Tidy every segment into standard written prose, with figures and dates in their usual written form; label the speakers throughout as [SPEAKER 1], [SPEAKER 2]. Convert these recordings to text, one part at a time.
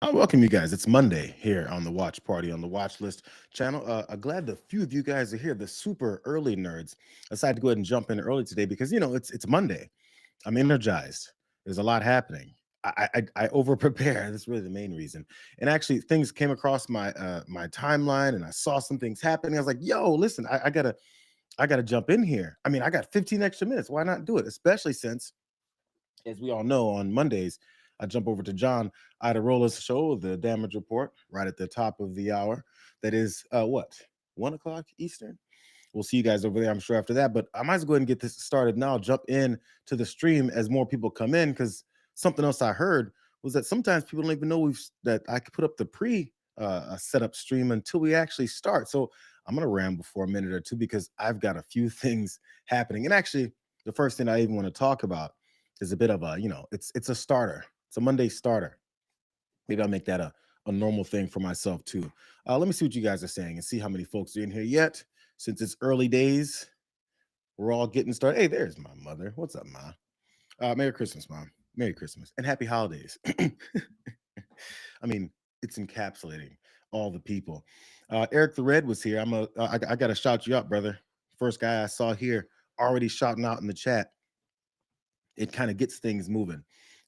[SPEAKER 1] I welcome you guys. It's Monday here on the Watch Party on the Watch List channel. I'm glad the few of you guys are here. The super early nerds. I decided to go ahead and jump in early today because it's Monday. I'm energized. There's a lot happening. I over prepare. That's really the main reason. And actually, things came across my timeline, and I saw some things happening. I was like, "Yo, listen, I gotta jump in here. I mean, I got 15 extra minutes. Why not do it? Especially since as we all know, on Mondays, I jump over to John Idarola's show, The Damage Report, right at the top of the hour. That is what, 1 o'clock Eastern? We'll see you guys over there, I'm sure, after that. But I might as well go ahead and get this started now. Jump in to the stream as more people come in, because something else I heard was that sometimes people don't even know that I could put up the pre setup stream until we actually start. So I'm gonna ramble for a minute or two because I've got a few things happening. And actually, the first thing I even want to talk about is a bit of it's a starter. It's a Monday starter. Maybe I'll make that a normal thing for myself too. Let me see what you guys are saying and see how many folks are in here yet. Since it's early days, we're all getting started. Hey, there's my mother. What's up, Ma? Merry Christmas, Mom. Merry Christmas and Happy Holidays. I mean, it's encapsulating all the people. Eric the Red was here. I got to shout you out, brother. First guy I saw here already shouting out in the chat. It kind of gets things moving.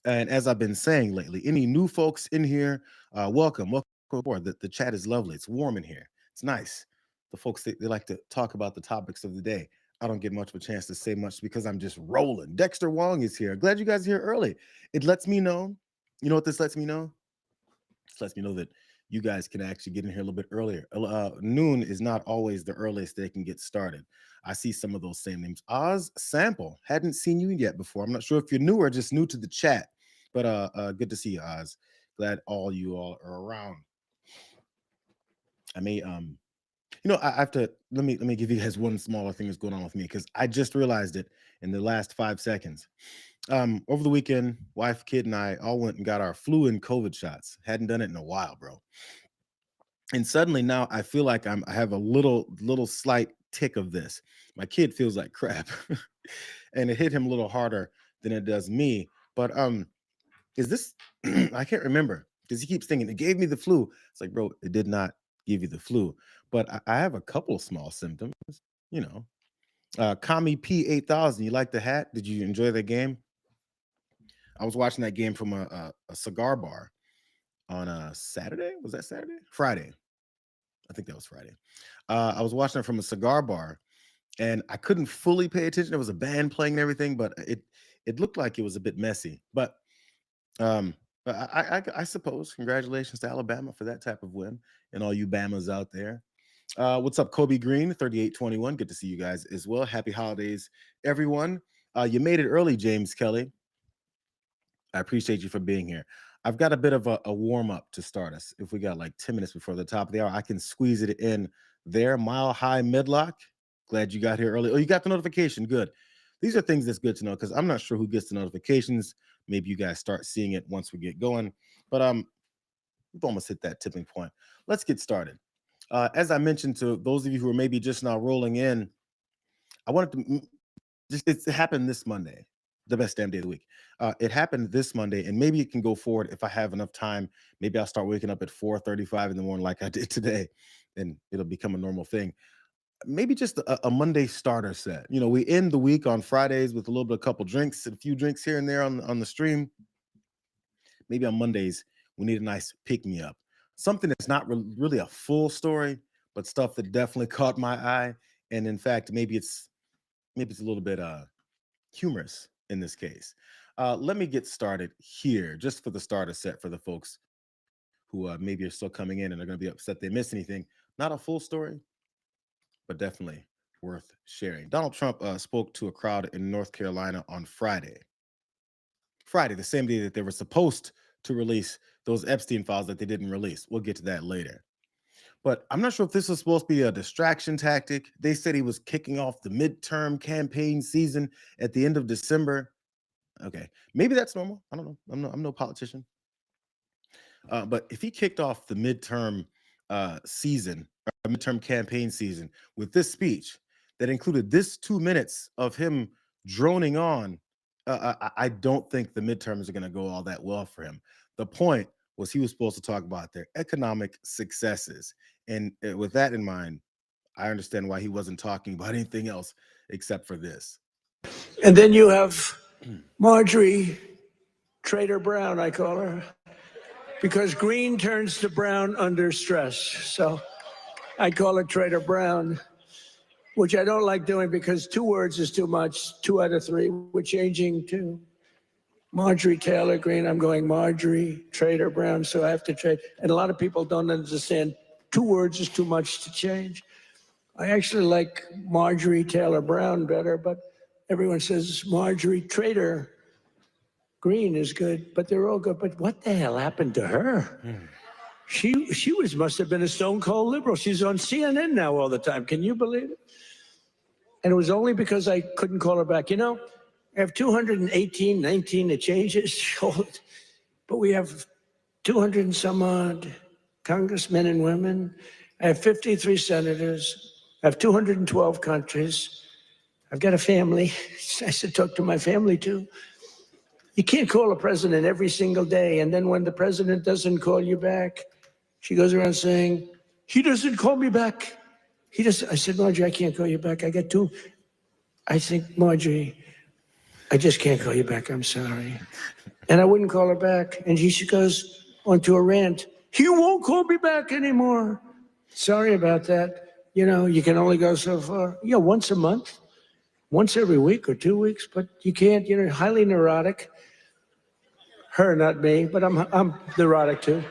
[SPEAKER 1] And as I've been saying lately, any new folks in here, welcome aboard. The chat is lovely. It's warm in here. It's nice. The folks they like to talk about the topics of the day. I don't get much of a chance to say much because I'm just rolling. Dexter Wong is here. Glad you guys are here early. It lets me know. You know what this lets me know? This lets me know that you guys can actually get in here a little bit earlier. Noon is not always the earliest they can get started. I see some of those same names. Oz Sample, hadn't seen you yet before. I'm not sure if you're new or just new to the chat, but good to see you, Oz. Glad all you all are around. I may I have to let me give you guys one smaller thing that's going on with me because I just realized it in the last 5 seconds. Over the weekend, wife, kid, and I all went and got our flu and COVID shots. Hadn't done it in a while, bro. And suddenly now I feel like I have a little slight tick of this. My kid feels like crap. And it hit him a little harder than it does me. But is this I can't remember because he keeps thinking it gave me the flu. It's like, bro, it did not give you the flu. But I have a couple of small symptoms, you know. Kami P 8000, you like the hat? Did you enjoy the game? I was watching that game from a cigar bar on a Saturday. Was that Saturday? Friday. I think that was Friday. I was watching it from a cigar bar, and I couldn't fully pay attention. There was a band playing and everything, but it looked like it was a bit messy. Um, but I suppose congratulations to Alabama for that type of win, and all you Bamas out there. What's up, Kobe Green, 3821? Good to see you guys as well. Happy holidays, everyone. You made it early, James Kelly. I appreciate you for being here. I've got a bit of a warm up to start us. If we got like 10 minutes before the top of the hour, I can squeeze it in there. Mile High Medlock. Glad you got here early. Oh, you got the notification. Good. These are things that's good to know because I'm not sure who gets the notifications. Maybe you guys start seeing it once we get going. But we've almost hit that tipping point. Let's get started. As I mentioned to those of you who are maybe just now rolling in, I wanted to just it happened this Monday, the best damn day of the week. It happened this Monday, and maybe it can go forward if I have enough time. Maybe I'll start waking up at 4:35 in the morning like I did today, and it'll become a normal thing. Maybe just a Monday starter set. We end the week on Fridays with a little bit, a couple drinks, and a few drinks here and there on the stream. Maybe on Mondays we need a nice pick me up, something that's not really a full story, but stuff that definitely caught my eye. And in fact, maybe it's a little bit humorous in this case. Let me get started here, just for the starter set for the folks who maybe are still coming in and are going to be upset they missed anything. Not a full story, but definitely worth sharing. Donald Trump spoke to a crowd in North Carolina on Friday. Friday, the same day that they were supposed to release those Epstein files that they didn't release. We'll get to that later. But I'm not sure if this was supposed to be a distraction tactic. They said he was kicking off the midterm campaign season at the end of December. Okay, maybe that's normal. I don't know. I'm no politician. But if he kicked off the midterm season, or midterm campaign season, with this speech that included this 2 minutes of him droning on, I don't think the midterms are going to go all that well for him. The point was he was supposed to talk about their economic successes. And with that in mind, I understand why he wasn't talking about anything else except for this.
[SPEAKER 2] And then you have Marjorie Trader Brown, I call her, because green turns to brown under stress. So I call it Trader Brown, which I don't like doing because 2 words is too much. 2 out of 3. We're changing to Marjorie Taylor Greene. I'm going Marjorie Trader Brown, so I have to trade. And a lot of people don't understand 2 words is too much to change. I actually like Marjorie Taylor Brown better, but everyone says Marjorie Trader Greene is good, but they're all good. But what the hell happened to her? She must have been a stone cold liberal. She's on CNN now all the time. Can you believe it? And it was only because I couldn't call her back. You know, I have 218, 19 to change it, but we have 200 and some odd congressmen and women. I have 53 senators. I have 212 countries. I've got a family. I should talk to my family too. You can't call a president every single day. And then when the president doesn't call you back, she goes around saying, he doesn't call me back. He doesn't. I said, Marjorie, I can't call you back. I got 2. I think, Marjorie, I just can't call you back. I'm sorry. And I wouldn't call her back. And she goes onto a rant. He won't call me back anymore. Sorry about that. You know, you can only go so far. Yeah, once a month, once every week or 2 weeks, but you can't, you know, highly neurotic. Her, not me, but I'm neurotic too.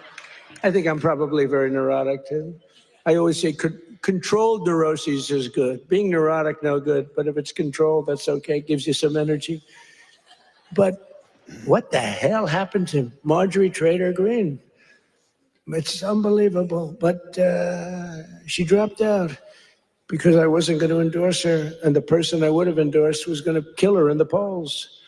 [SPEAKER 2] I think I'm probably very neurotic too. I always say controlled neuroses is good. Being neurotic, no good, but if it's controlled, that's okay. It gives you some energy. But what the hell happened to Marjorie Trader Greene? It's unbelievable, but she dropped out because I wasn't going to endorse her, and the person I would have endorsed was going to kill her in the polls.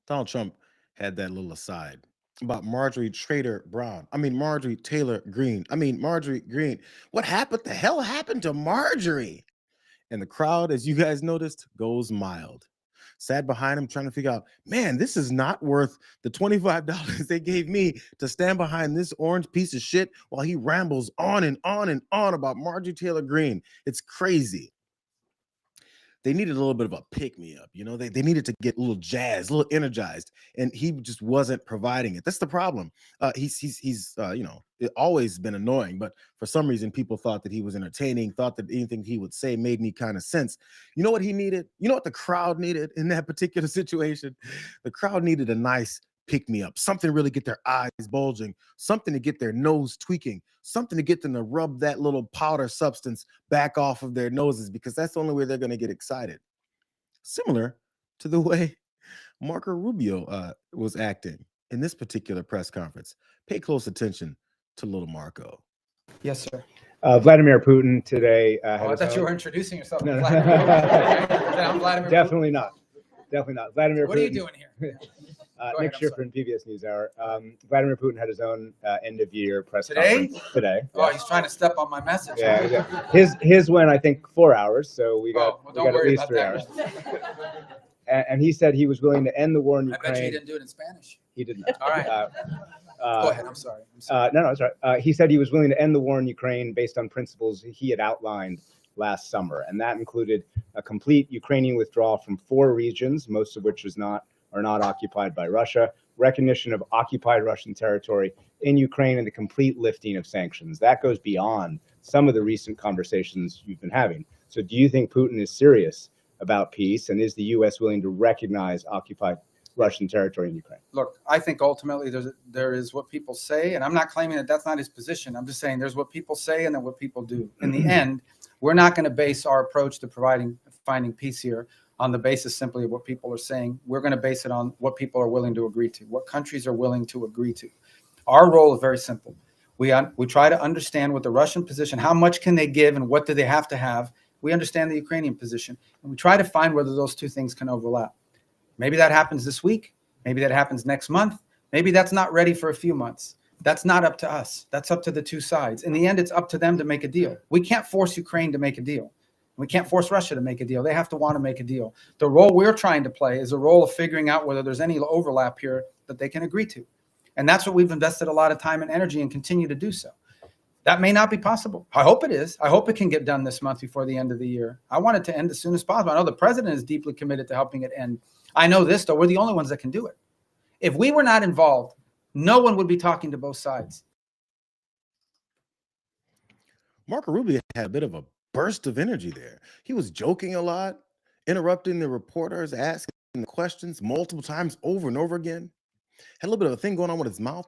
[SPEAKER 1] Donald Trump had that little aside about Marjorie Trader Brown. I mean, Marjorie Taylor Greene. I mean, Marjorie Greene. What happened? The hell happened to Marjorie? And the crowd, as you guys noticed, goes mild. Sat behind him trying to figure out, man, this is not worth the $25 they gave me to stand behind this orange piece of shit while he rambles on and on and on about Marjorie Taylor Greene. It's crazy. They needed a little bit of a pick-me-up, you know. They needed to get a little jazzed, a little energized, and he just wasn't providing it. That's the problem. He's you know, it always been annoying, but for some reason, people thought that he was entertaining, thought that anything he would say made any kind of sense. You know what he needed? You know what the crowd needed in that particular situation? The crowd needed a nice pick me up, something to really get their eyes bulging, something to get their nose tweaking, something to get them to rub that little powder substance back off of their noses, because that's the only way they're going to get excited. Similar to the way Marco Rubio was acting in this particular press conference. Pay close attention to little Marco.
[SPEAKER 3] Yes, sir.
[SPEAKER 4] Vladimir Putin today.
[SPEAKER 3] I thought you were introducing yourself.
[SPEAKER 4] No, no.
[SPEAKER 3] I'm Vladimir
[SPEAKER 4] Definitely not. Definitely not. Vladimir
[SPEAKER 3] What
[SPEAKER 4] Putin.
[SPEAKER 3] Are you doing here?
[SPEAKER 4] Nick Schiffer in PBS NewsHour. Vladimir Putin had his own end-of-year press
[SPEAKER 3] Today?
[SPEAKER 4] conference today.
[SPEAKER 3] Oh, he's trying to step on my message.
[SPEAKER 4] Yeah, yeah. His went, I think, 4 hours. So we got at least 3 hours. And he said he was willing to end the war in Ukraine.
[SPEAKER 3] I bet you he didn't do it in Spanish.
[SPEAKER 4] He did not.
[SPEAKER 3] All right. Go ahead. I'm sorry.
[SPEAKER 4] No, it's right. He said he was willing to end the war in Ukraine based on principles he had outlined last summer, and that included a complete Ukrainian withdrawal from 4 regions, most of which are not occupied by Russia, recognition of occupied Russian territory in Ukraine, and the complete lifting of sanctions. That goes beyond some of the recent conversations you've been having. So do you think Putin is serious about peace, and is the U.S. willing to recognize occupied Russian territory in Ukraine?
[SPEAKER 3] Look, I think ultimately there is what people say, and I'm not claiming that that's not his position. I'm just saying there's what people say and then what people do. In the end, we're not going to base our approach to finding peace here on the basis simply of what people are saying. We're going to base it on what people are willing to agree to, what countries are willing to agree to. Our role is very simple. We try to understand what the Russian position, how much can they give and what do they have to have. We understand the Ukrainian position, and we try to find whether those two things can overlap. Maybe that happens this week. Maybe that happens next month. Maybe that's not ready for a few months. That's not up to us. That's up to the two sides. In the end, it's up to them to make a deal. We can't force Ukraine to make a deal. We can't force Russia to make a deal. They have to want to make a deal. The role we're trying to play is a role of figuring out whether there's any overlap here that they can agree to. And that's what we've invested a lot of time and energy and continue to do so. That may not be possible. I hope it is. I hope it can get done this month before the end of the year. I want it to end as soon as possible. I know the president is deeply committed to helping it end. I know this, though. We're the only ones that can do it. If we were not involved, no one would be talking to both sides.
[SPEAKER 1] Marco Rubio had a bit of a burst of energy there. He was joking a lot, interrupting the reporters, asking the questions multiple times over and over again. Had a little bit of a thing going on with his mouth.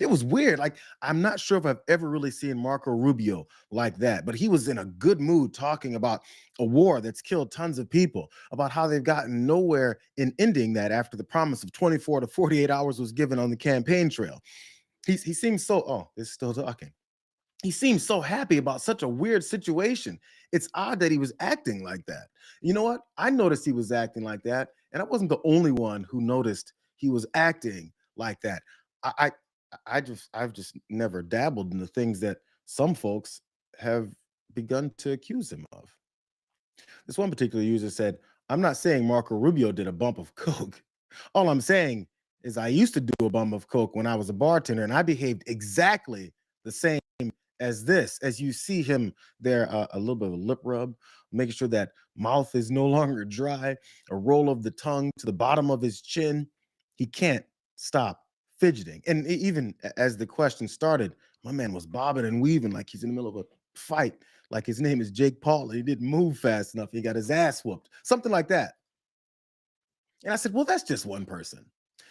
[SPEAKER 1] It was weird. Like, I'm not sure if I've ever really seen Marco Rubio like that, but he was in a good mood talking about a war that's killed tons of people, about how they've gotten nowhere in ending that after the promise of 24 to 48 hours was given on the campaign trail. He seems so, oh, it's still talking. He seems so happy about such a weird situation. It's odd that he was acting like that. You know what? I noticed he was acting like that, and I wasn't the only one who noticed he was acting like that. I've just never dabbled in the things that some folks have begun to accuse him of. This one particular user said, "I'm not saying Marco Rubio did a bump of coke. All I'm saying is I used to do a bump of coke when I was a bartender, and I behaved exactly the same as this. As you see him there, a little bit of a lip rub, making sure that mouth is no longer dry, a roll of the tongue to the bottom of his chin. He can't stop fidgeting. And even as the question started, my man was bobbing and weaving like he's in the middle of a fight, like his name is Jake Paul, and he didn't move fast enough. He got his ass whooped, something like that. And I said, well, that's just one person.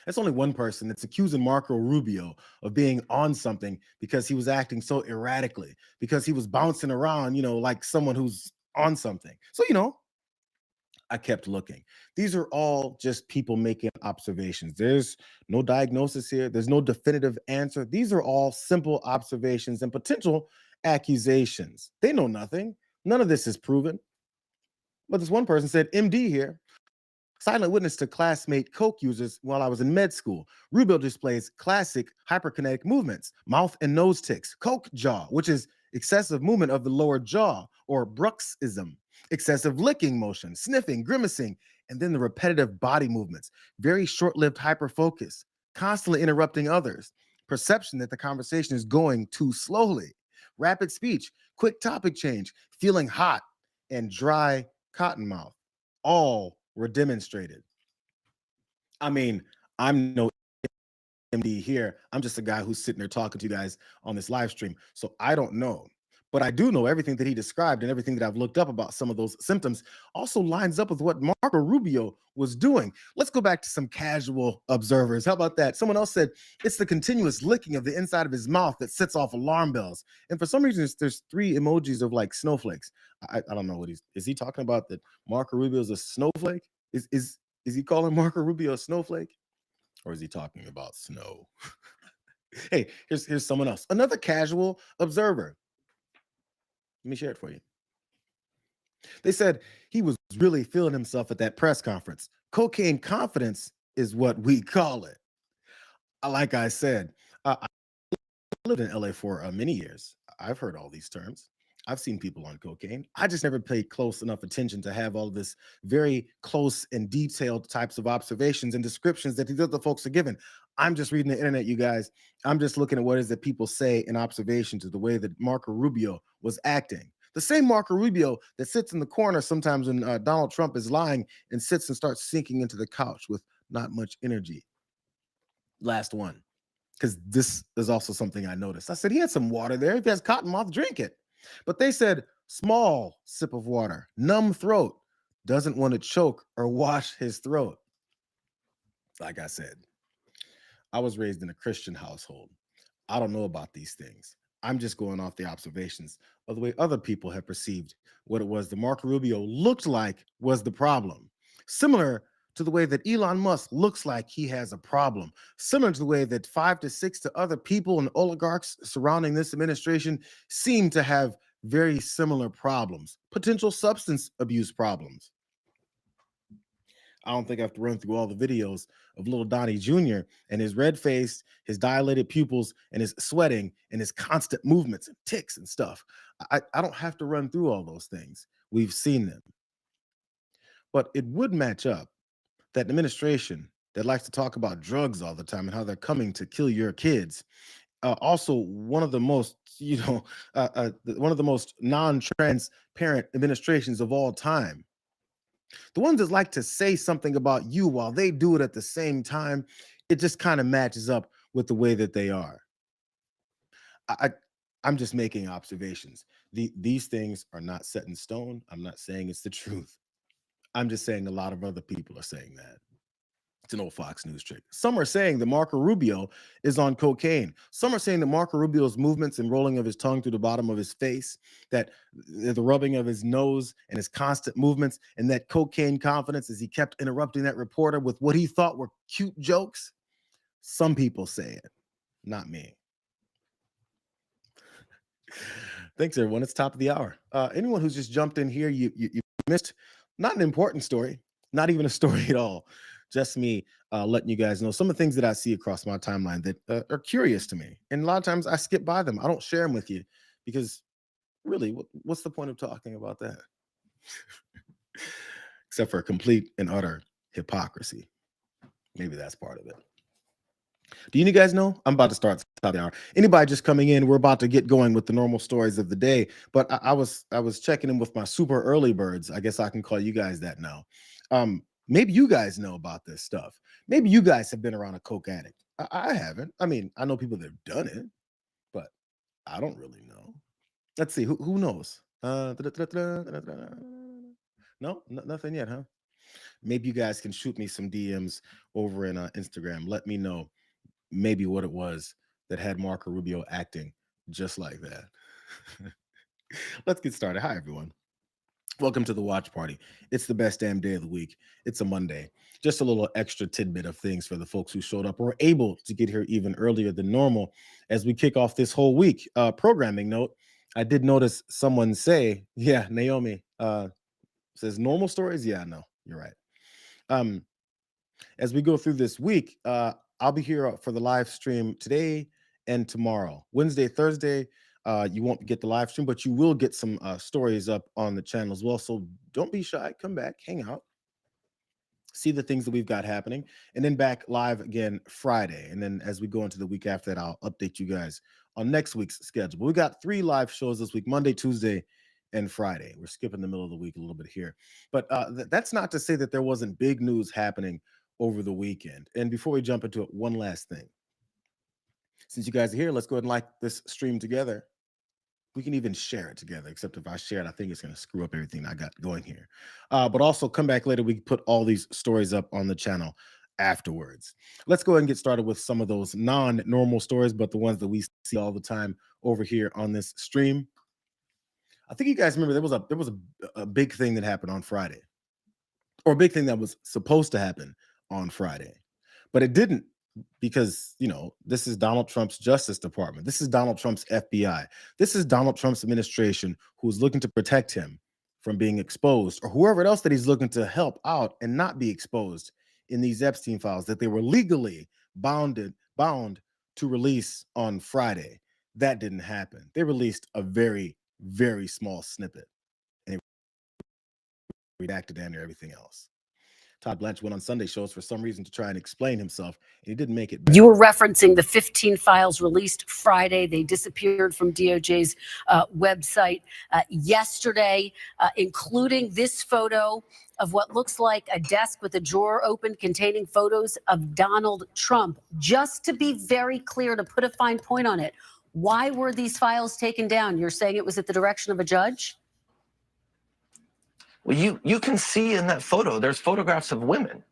[SPEAKER 1] That's only one person that's accusing Marco Rubio of being on something because he was acting so erratically, because he was bouncing around, like someone who's on something. So, I kept looking. These are all just people making observations. There's no diagnosis here. There's no definitive answer. These are all simple observations and potential accusations. They know nothing. None of this is proven. But this one person said, MD here, silent witness to classmate coke users while I was in med school. Rubio displays classic hyperkinetic movements, mouth and nose tics, coke jaw, which is excessive movement of the lower jaw, or bruxism, excessive licking motion, sniffing, grimacing, and then the repetitive body movements, very short-lived hyperfocus, constantly interrupting others, perception that the conversation is going too slowly, rapid speech, quick topic change, feeling hot, and dry cotton mouth. All were demonstrated. I mean, I'm no MD here. I'm just a guy who's sitting there talking to you guys on this live stream. So I don't know. But I do know everything that he described, and everything that I've looked up about some of those symptoms also lines up with what Marco Rubio was doing. Let's go back to some casual observers. How about that? Someone else said it's the continuous licking of the inside of his mouth that sets off alarm bells. And for some reason, there's three emojis of like snowflakes. I don't know what is he talking about, that Marco Rubio is a snowflake? Is he calling Marco Rubio a snowflake? Or is he talking about snow? Hey, here's someone else. Another casual observer. Let me share it for you. They said he was really feeling himself at that press conference. Cocaine confidence is what we call it. Like I said, I lived in LA for many years. I've heard all these terms. I've seen people on cocaine. I just never paid close enough attention to have all this very close and detailed types of observations and descriptions that these other folks are given. I'm just reading the internet, you guys. I'm just looking at what is that people say in observation to the way that Marco Rubio was acting. The same Marco Rubio that sits in the corner sometimes when Donald Trump is lying and sits and starts sinking into the couch with not much energy. Last one, because this is also something I noticed. I said, he had some water there. If he has cotton mouth, drink it. But they said, small sip of water, numb throat, doesn't want to choke or wash his throat. Like I said, I was raised in a Christian household. I don't know about these things. I'm just going off the observations of the way other people have perceived what it was that Marco Rubio looked like was the problem. Similar to the way that Elon Musk looks like he has a problem. Similar to the way that 5 to 6 to other people and oligarchs surrounding this administration seem to have very similar problems, potential substance abuse problems. I don't think I have to run through all the videos of little Donnie Jr. and his red face, his dilated pupils, and his sweating and his constant movements and ticks and stuff. I don't have to run through all those things. We've seen them. But it would match up that administration that likes to talk about drugs all the time and how they're coming to kill your kids. Also, one of the most, one of the most non-transparent administrations of all time. The ones that like to say something about you while they do it at the same time, it just kind of matches up with the way that they are. I, I'm just making observations. These things are not set in stone. I'm not saying it's the truth. I'm just saying a lot of other people are saying that. It's an old Fox News trick. Some are saying that Marco Rubio is on cocaine. Some are saying that Marco Rubio's movements and rolling of his tongue through the bottom of his face, that the rubbing of his nose and his constant movements, and that cocaine confidence as he kept interrupting that reporter with what he thought were cute jokes. Some people say it, not me. Thanks, everyone. It's top of the hour. Anyone who's just jumped in here, you missed not an important story, not even a story at all. Just me letting you guys know some of the things that I see across my timeline that are curious to me. And a lot of times I skip by them. I don't share them with you because really, what's the point of talking about that? Except for complete and utter hypocrisy. Maybe that's part of it. Do you guys know? I'm about to start top of the hour. Anybody just coming in, we're about to get going with the normal stories of the day. But I was checking in with my super early birds. I guess I can call you guys that now. Maybe you guys know about this stuff. Maybe you guys have been around a coke addict. I haven't. I mean, I know people that have done it, but I don't really know. Let's see. Who knows? No, nothing yet, huh? Maybe you guys can shoot me some DMs over in Instagram. Let me know maybe what it was that had Marco Rubio acting just like that. Let's get started. Hi, everyone. Welcome to the watch party. It's the best damn day of the week. It's a Monday. Just a little extra tidbit of things for the folks who showed up or were able to get here even earlier than normal as we kick off this whole week. Programming note, I did notice someone say, yeah, Naomi says normal stories. Yeah, no, you're right. As we go through this week, I'll be here for the live stream today and tomorrow. Wednesday, Thursday, you won't get the live stream, but you will get some stories up on the channel as well. So don't be shy. Come back, hang out, see the things that we've got happening, and then back live again Friday. And then as we go into the week after that, I'll update you guys on next week's schedule. But we got 3 live shows this week, Monday, Tuesday, and Friday. We're skipping the middle of the week a little bit here. But that's not to say that there wasn't big news happening over the weekend. And before we jump into it, one last thing. Since you guys are here, let's go ahead and like this stream together. We can even share it together, except if I share it, I think it's going to screw up everything I got going here. But also come back later. We can put all these stories up on the channel afterwards. Let's go ahead and get started with some of those non-normal stories, but the ones that we see all the time over here on this stream. I think you guys remember there was a big thing that happened on Friday, or a big thing that was supposed to happen on Friday, but it didn't, because this is Donald Trump's Justice Department. This is Donald Trump's FBI. This is Donald Trump's administration, who's looking to protect him from being exposed, or whoever else that he's looking to help out and not be exposed in these Epstein files that they were legally bound to release on Friday. That didn't happen. They released a very, very small snippet and redacted and everything else. Todd Blanche went on Sunday shows for some reason to try and explain himself, and he didn't make it better.
[SPEAKER 5] You were referencing the 15 files released Friday. They disappeared from DOJ's website yesterday, including this photo of what looks like a desk with a drawer open containing photos of Donald Trump. Just to be very clear, to put a fine point on it, why were these files taken down? You're saying it was at the direction of a judge?
[SPEAKER 6] Well, you can see in that photo, there's photographs of women.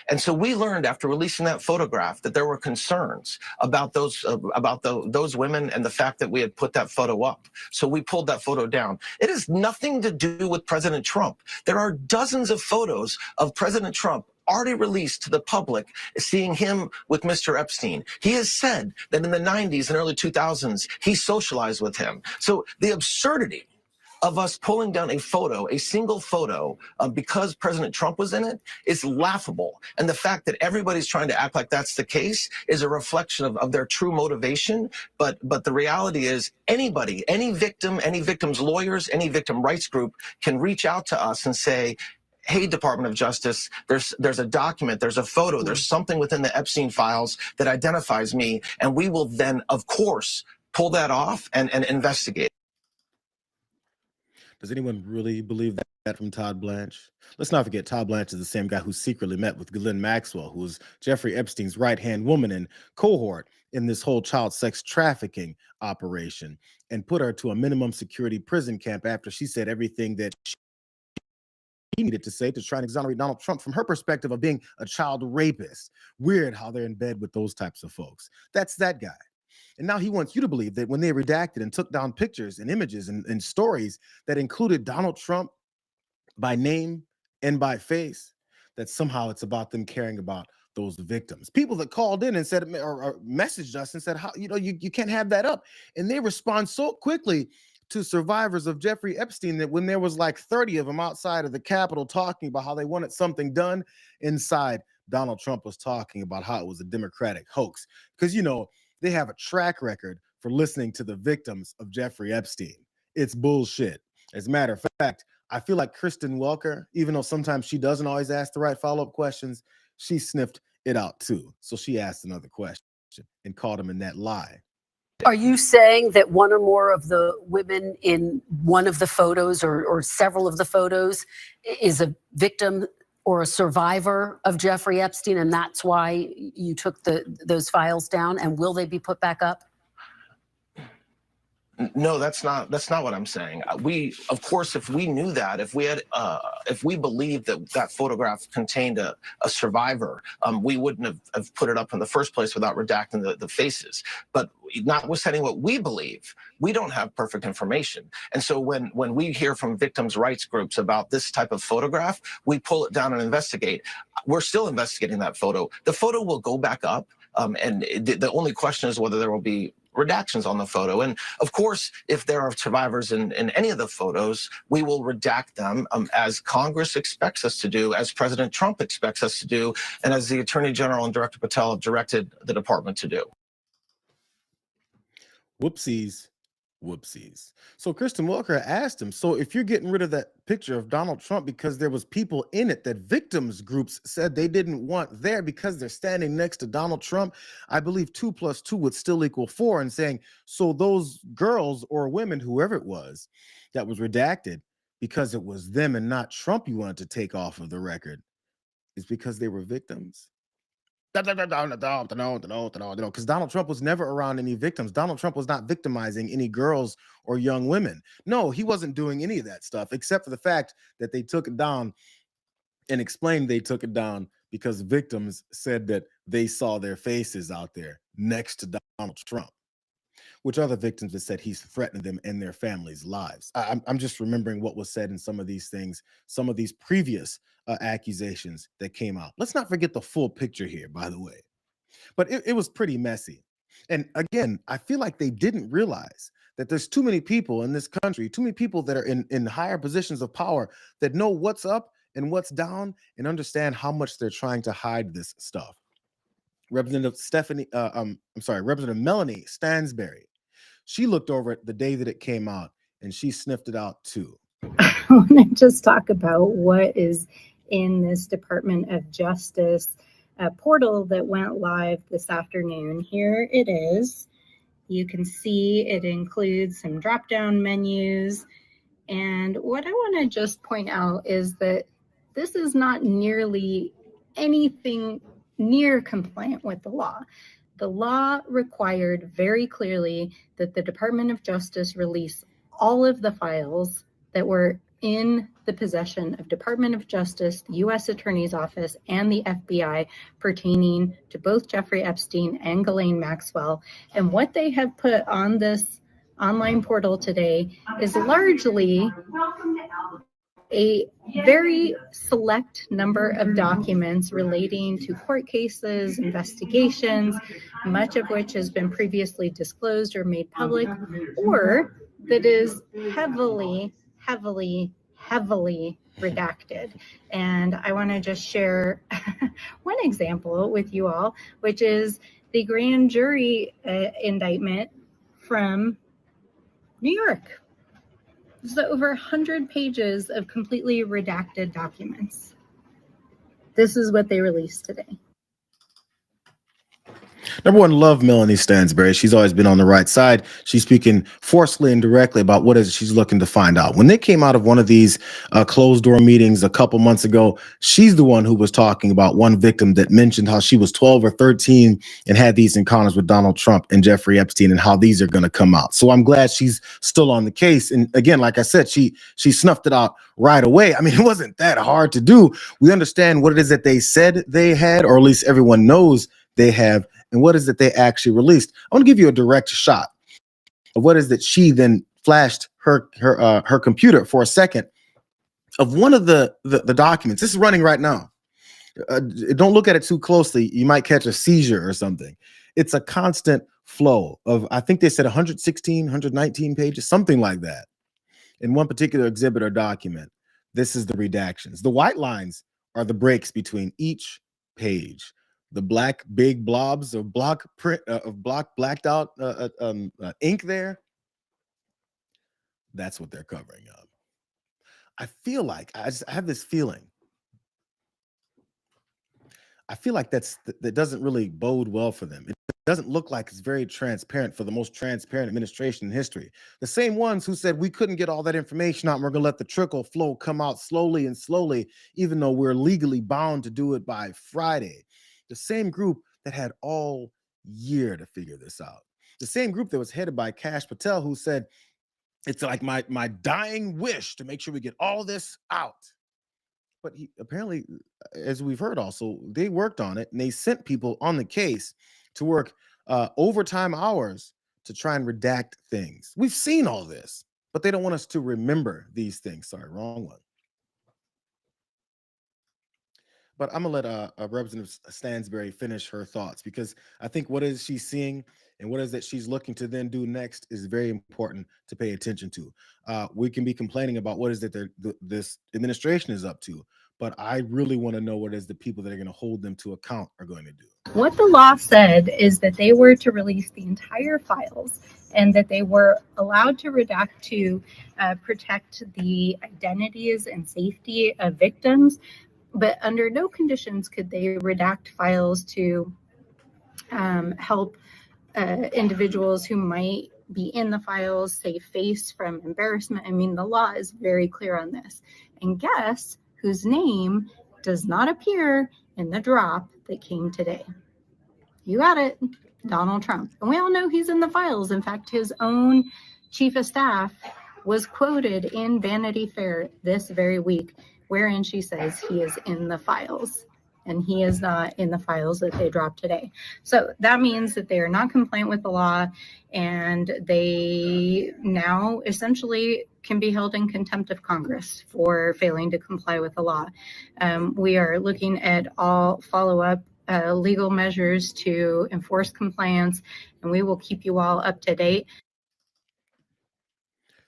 [SPEAKER 6] And so we learned after releasing that photograph that there were concerns about those women and the fact that we had put that photo up. So we pulled that photo down. It has nothing to do with President Trump. There are dozens of photos of President Trump already released to the public, seeing him with Mr. Epstein. He has said that in the 90s and early 2000s, he socialized with him. So the absurdity of us pulling down a photo, a single photo, because President Trump was in it, is laughable. And the fact that everybody's trying to act like that's the case is a reflection of their true motivation. But the reality is anybody, any victim, any victim's lawyers, any victim rights group can reach out to us and say, hey, Department of Justice, there's a document, there's a photo, there's something within the Epstein files that identifies me. And we will then, of course, pull that off and investigate.
[SPEAKER 1] Does anyone really believe that from Todd Blanche? Let's not forget, Todd Blanche is the same guy who secretly met with Ghislaine Maxwell, who was Jeffrey Epstein's right-hand woman and cohort in this whole child sex trafficking operation, and put her to a minimum security prison camp after she said everything that she needed to say to try and exonerate Donald Trump from her perspective of being a child rapist. Weird how they're in bed with those types of folks. That's that guy. And now he wants you to believe that when they redacted and took down pictures and images and stories that included Donald Trump by name and by face, that somehow it's about them caring about those victims. People that called in and said, or messaged us and said, how, you can't have that up. And they respond so quickly to survivors of Jeffrey Epstein that when there was like 30 of them outside of the Capitol talking about how they wanted something done, inside Donald Trump was talking about how it was a Democratic hoax. Because, they have a track record for listening to the victims of Jeffrey Epstein. It's bullshit. As a matter of fact, I feel like Kristen Welker, even though sometimes she doesn't always ask the right follow-up questions, she sniffed it out too. So she asked another question and caught him in that lie.
[SPEAKER 5] Are you saying that one or more of the women in one of the photos or several of the photos is a victim or a survivor of Jeffrey Epstein, and that's why you took those files down? And will they be put back up?
[SPEAKER 6] No, that's not what I'm saying. We, of course, if we knew that, if we believed that photograph contained a survivor, we wouldn't have put it up in the first place without redacting the faces. But notwithstanding what we believe, we don't have perfect information. And so when we hear from victims' rights groups about this type of photograph, we pull it down and investigate. We're still investigating that photo. The photo will go back up, and the only question is whether there will be redactions on the photo. And of course, if there are survivors in any of the photos, we will redact them as Congress expects us to do, as President Trump expects us to do, and as the Attorney General and Director Patel have directed the department to do.
[SPEAKER 1] Whoopsies. Whoopsies. So Kristen Welker asked him, so if you're getting rid of that picture of Donald Trump because there was people in it that victims groups said they didn't want there because they're standing next to Donald Trump, I believe 2 + 2 would still equal 4, and saying, so those girls or women, whoever it was, that was redacted because it was them and not Trump you wanted to take off of the record, is because they were victims? Because Donald Trump was never around any victims. Donald Trump was not victimizing any girls or young women. No, he wasn't doing any of that stuff, except for the fact that they took it down and explained they took it down because victims said that they saw their faces out there next to Donald Trump, which other victims have said he's threatened them and their families' lives. I'm just remembering what was said in some of these things, some of these previous accusations that came out. Let's not forget the full picture here, by the way. But it was pretty messy. And again, I feel like they didn't realize that there's too many people in this country, too many people that are in higher positions of power that know what's up and what's down and understand how much they're trying to hide this stuff. Representative Melanie Stansberry, she looked over it the day that it came out and she sniffed it out too.
[SPEAKER 7] I want to just talk about what is in this Department of Justice portal that went live this afternoon. Here it is. You can see it includes some drop-down menus. And what I want to just point out is that this is not nearly anything near compliant with the law. The law required very clearly that the Department of Justice release all of the files that were in the possession of Department of Justice, the U.S. Attorney's Office, and the FBI pertaining to both Jeffrey Epstein and Ghislaine Maxwell. And what they have put on this online portal today is largely a very select number of documents relating to court cases, investigations, much of which has been previously disclosed or made public, or that is heavily heavily redacted. And I want to just share one example with you all, which is the grand jury indictment from New York. There's over 100 pages of completely redacted documents. This is what they released today.
[SPEAKER 1] Number one, love Melanie Stansbury. She's always been on the right side. She's speaking forcefully and directly about what is she's looking to find out. When they came out of one of these closed door meetings a couple months ago, she's the one who was talking about one victim that mentioned how she was 12 or 13 and had these encounters with Donald Trump and Jeffrey Epstein and how these are going to come out. So I'm glad she's still on the case. And again, like I said, she snuffed it out right away. I mean, it wasn't that hard to do. We understand what it is that they said they had, or at least everyone knows they have, and what is that they actually released. I want to give you a direct shot of what is that she then flashed her computer for a second of one of the documents. This is running right now. Don't look at it too closely. You might catch a seizure or something. It's a constant flow of, I think they said 116, 119 pages, something like that. In one particular exhibit or document, this is the redactions. The white lines are the breaks between each page. The black big blobs of block print of blacked out ink there. That's what they're covering up. I feel like I have this feeling. I feel like that doesn't really bode well for them. It doesn't look like it's very transparent for the most transparent administration in history. The same ones who said we couldn't get all that information out and we're going to let the trickle flow come out slowly and slowly, even though we're legally bound to do it by Friday. The same group that had all year to figure this out. The same group that was headed by Kash Patel, who said, it's like my dying wish to make sure we get all this out. But he apparently, as we've heard also, they worked on it and they sent people on the case to work overtime hours to try and redact things. We've seen all this, but they don't want us to remember these things. Sorry, wrong one. But I'm gonna let Representative Stansbury finish her thoughts, because I think what is she seeing and what is that she's looking to then do next is very important to pay attention to. We can be complaining about what is that this administration is up to, but I really want to know what is the people that are going to hold them to account are going to do.
[SPEAKER 7] What the law said is that they were to release the entire files and that they were allowed to redact to protect the identities and safety of victims. But under no conditions could they redact files to help individuals who might be in the files save face from embarrassment. I mean, the law is very clear on this. And guess whose name does not appear in the drop that came today? You got it, Donald Trump. And we all know he's in the files. In fact, his own chief of staff was quoted in Vanity Fair this very week, wherein she says he is in the files, and he is not in the files that they dropped today. So that means that they are not compliant with the law, and they now essentially can be held in contempt of Congress for failing to comply with the law. We are looking at all follow-up legal measures to enforce compliance, and we will keep you all up to date.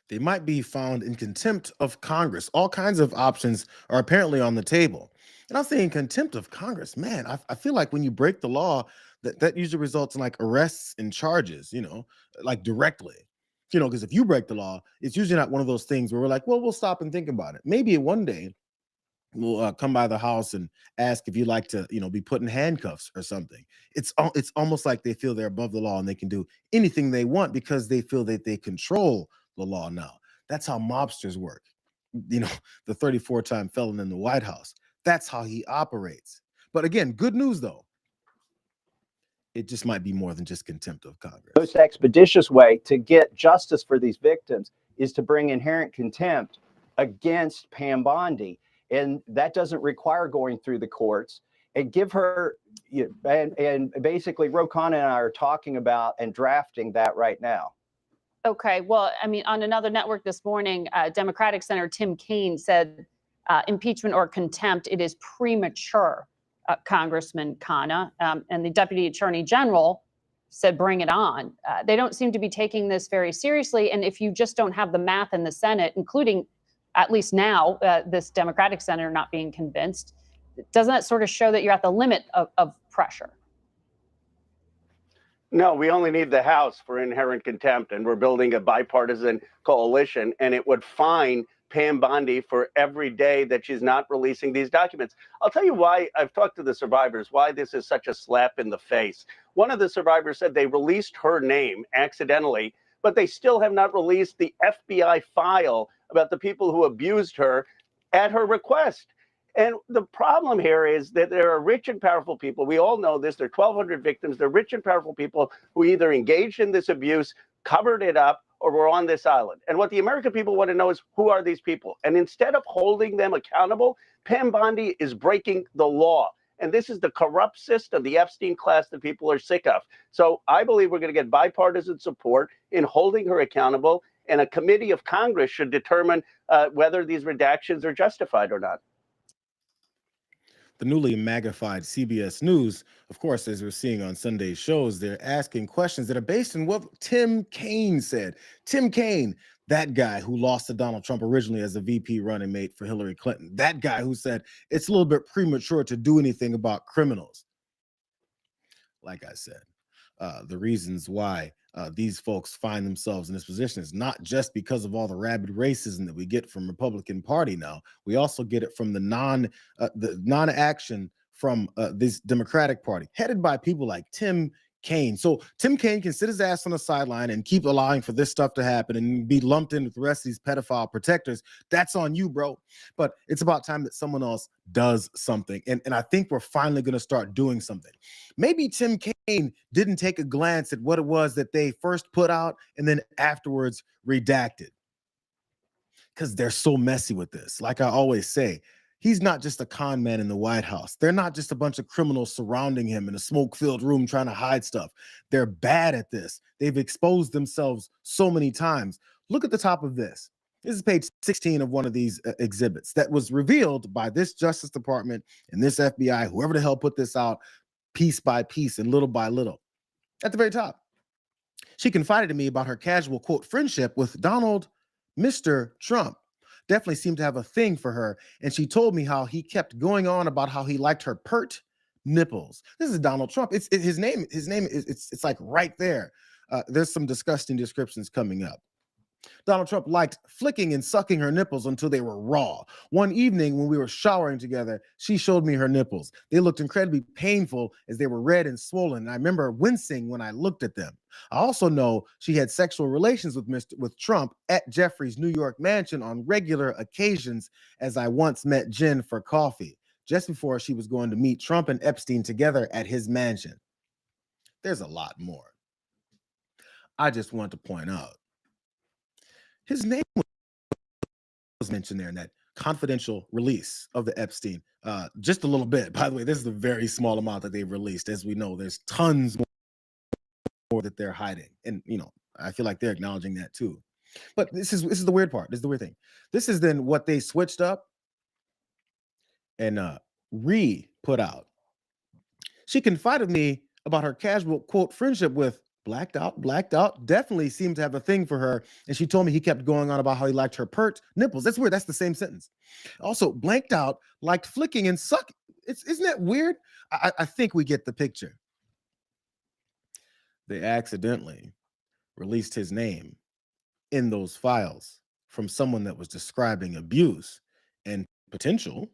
[SPEAKER 1] They might be found in contempt of Congress. All kinds of options are apparently on the table. And I'm saying contempt of Congress, man, I feel like when you break the law, that usually results in like arrests and charges, like directly, because if you break the law, it's usually not one of those things where we're like, well, we'll stop and think about it. Maybe one day we'll come by the house and ask if you'd like to, be put in handcuffs or something. It's almost like they feel they're above the law and they can do anything they want because they feel that they control the law now. That's how mobsters work. The 34-time felon in the White House. That's how he operates. But again, good news though. It just might be more than just contempt of Congress.
[SPEAKER 8] The most expeditious way to get justice for these victims is to bring inherent contempt against Pam Bondi. And that doesn't require going through the courts, and give her, and basically Rokan and I are talking about and drafting that right now.
[SPEAKER 9] Okay, well, I mean, on another network this morning, Democratic Senator Tim Kaine said impeachment or contempt, it is premature, Congressman Khanna. And the Deputy Attorney General said, bring it on. They don't seem to be taking this very seriously. And if you just don't have the math in the Senate, including at least now, this Democratic senator not being convinced. Doesn't that sort of show that you're at the limit of pressure?
[SPEAKER 8] No, we only need the House for inherent contempt, and we're building a bipartisan coalition, and it would fine Pam Bondi for every day that she's not releasing these documents. I'll tell you why. I've talked to the survivors, why this is such a slap in the face. One of the survivors said they released her name accidentally, but they still have not released the FBI file about the people who abused her at her request. And the problem here is that there are rich and powerful people. We all know this. There are 1,200 victims. They're rich and powerful people who either engaged in this abuse, covered it up, or were on this island. And what the American people want to know is, who are these people? And instead of holding them accountable, Pam Bondi is breaking the law. And this is the corrupt system, the Epstein class that people are sick of. So I believe we're going to get bipartisan support in holding her accountable. And a committee of Congress should determine whether these redactions are justified or not.
[SPEAKER 1] The newly magnified CBS News, of course, as we're seeing on Sunday's shows, they're asking questions that are based on what Tim Kaine said. Tim Kaine, that guy who lost to Donald Trump originally as a VP running mate for Hillary Clinton, that guy who said it's a little bit premature to do anything about criminals. Like I said, the reasons why these folks find themselves in this position is not just because of all the rabid racism that we get from Republican Party now. We also get it from the non-action from this Democratic Party, headed by people like Tim Kaine. So Tim Kaine can sit his ass on the sideline and keep allowing for this stuff to happen and be lumped in with the rest of these pedophile protectors. That's on you, bro. But it's about time that someone else does something. And I think we're finally going to start doing something. Maybe Tim Kaine didn't take a glance at what it was that they first put out and then afterwards redacted, because they're so messy with this. Like I always say, he's not just a con man in the White House. They're not just a bunch of criminals surrounding him in a smoke-filled room trying to hide stuff. They're bad at this. They've exposed themselves so many times. Look at the top of this. This is page 16 of one of these exhibits that was revealed by this Justice Department and this FBI, whoever the hell put this out, piece by piece and little by little. At the very top, she confided to me about her casual, quote, friendship with Donald Mr. Trump. Definitely seemed to have a thing for her. And she told me how he kept going on about how he liked her pert nipples. This is Donald Trump. His name is like right there. There's some disgusting descriptions coming up. Donald Trump liked flicking and sucking her nipples until they were raw. One evening when we were showering together, she showed me her nipples. They looked incredibly painful as they were red and swollen. And I remember wincing when I looked at them. I also know she had sexual relations with Trump at Jeffrey's New York mansion on regular occasions, as I once met Jen for coffee, just before she was going to meet Trump and Epstein together at his mansion. There's a lot more. I just want to point out, his name was mentioned there in that confidential release of the Epstein, just a little bit. By the way, this is a very small amount that they've released. As we know, there's tons more that they're hiding. And, I feel like they're acknowledging that too. But this is the weird part. This is the weird thing. This is then what they switched up and put out. She confided me about her casual, quote, friendship with blacked out, definitely seemed to have a thing for her. And she told me he kept going on about how he liked her pert nipples. That's weird. That's the same sentence. Also, blanked out, liked flicking and sucking. Isn't that weird? I think we get the picture. They accidentally released his name in those files from someone that was describing abuse and potential.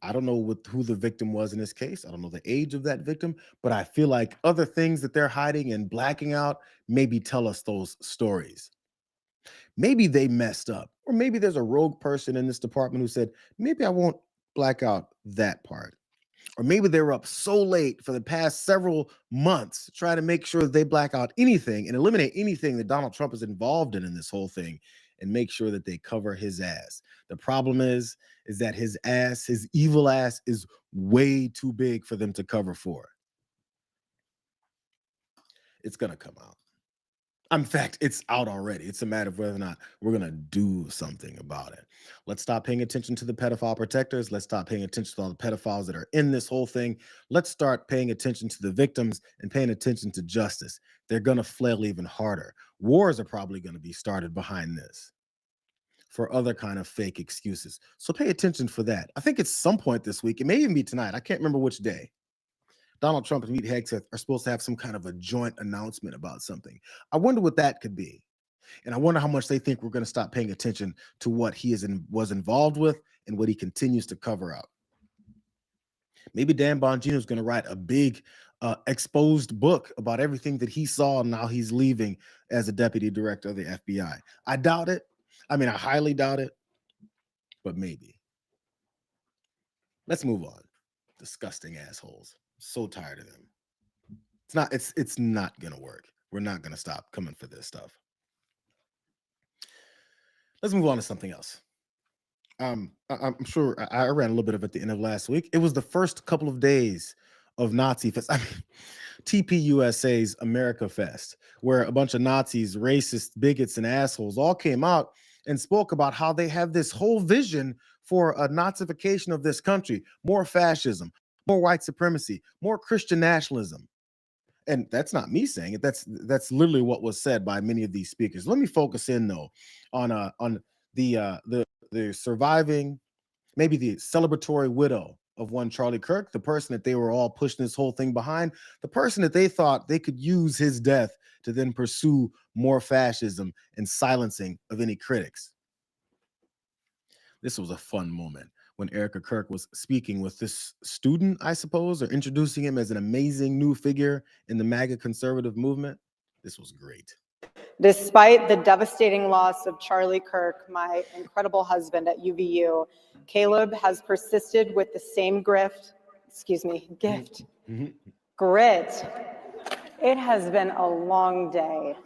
[SPEAKER 1] I don't know who the victim was in this case. I don't know the age of that victim, but I feel like other things that they're hiding and blacking out maybe tell us those stories. Maybe they messed up, or maybe there's a rogue person in this department who said, maybe I won't black out that part. Or maybe they were up so late for the past several months to try to make sure that they black out anything and eliminate anything that Donald Trump is involved in this whole thing, and make sure that they cover his ass. The problem is that his ass, his evil ass, is way too big for them to cover for. It's going to come out. In fact, it's out already. It's a matter of whether or not we're going to do something about it. Let's stop paying attention to the pedophile protectors. Let's stop paying attention to all the pedophiles that are in this whole thing. Let's start paying attention to the victims and paying attention to justice. They're going to flail even harder. Wars are probably going to be started behind this. for other kind of fake excuses. So pay attention for that. I think it's some point this week. It may even be tonight. I can't remember which day. Donald Trump and Pete Hegseth are supposed to have some kind of a joint announcement about something. I wonder what that could be. And I wonder how much they think we're going to stop paying attention to what he was involved with and what he continues to cover up. Maybe Dan Bongino is going to write a big exposed book about everything that he saw and now he's leaving as a deputy director of the FBI. I doubt it. I mean, I highly doubt it, but maybe. Let's move on. Disgusting assholes. So tired of them. It's not going to work. We're not going to stop coming for this stuff. Let's move on to something else. I'm sure I ran a little bit of it at the end of last week. It was the first couple of days of Nazi Fest. I mean, TPUSA's America Fest, where a bunch of Nazis, racists, bigots, and assholes all came out and spoke about how they have this whole vision for a Nazification of this country, more fascism, more white supremacy, more Christian nationalism. And that's not me saying it. That's literally what was said by many of these speakers. Let me focus in though on the surviving, maybe the celebratory widow of one Charlie Kirk, the person that they were all pushing this whole thing behind, the person that they thought they could use his death to then pursue more fascism and silencing of any critics. This was a fun moment when Erica Kirk was speaking with this student, I suppose, or introducing him as an amazing new figure in the MAGA conservative movement. This was great.
[SPEAKER 10] Despite the devastating loss of Charlie Kirk, my incredible husband at UVU, Caleb has persisted with the same gift. Grit. It has been a long day.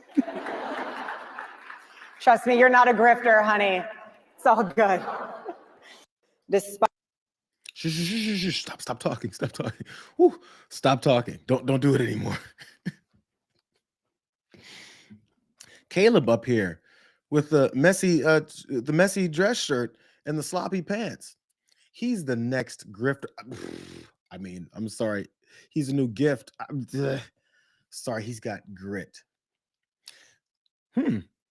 [SPEAKER 10] Trust me, you're not a grifter, honey. It's all good. Despite
[SPEAKER 1] Stop talking. Whew. Stop talking. Don't do it anymore. Caleb up here with the messy dress shirt and the sloppy pants. He's the next grifter. I mean, I'm sorry. He's a new gift. Sorry, he's got grit.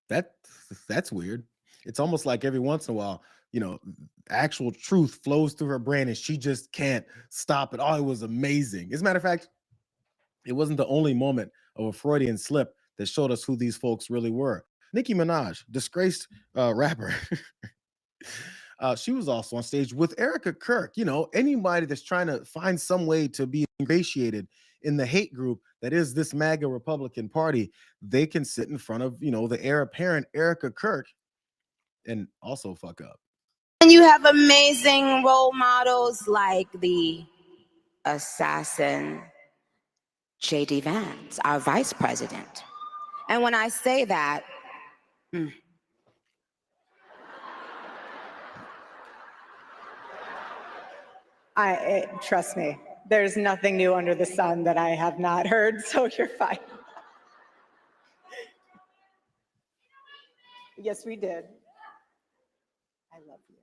[SPEAKER 1] That's weird. It's almost like every once in a while, actual truth flows through her brain and she just can't stop it. Oh, it was amazing. As a matter of fact, it wasn't the only moment of a Freudian slip that showed us who these folks really were. Nicki Minaj, disgraced rapper. She was also on stage with Erica Kirk. Anybody that's trying to find some way to be ingratiated in the hate group that is this MAGA Republican Party, they can sit in front of, the heir apparent Erica Kirk and also fuck up.
[SPEAKER 11] And you have amazing role models like the assassin J.D. Vance, our vice president. And when I say that,
[SPEAKER 10] trust me, there's nothing new under the sun that I have not heard, so you're fine. Yes, we did. I love you.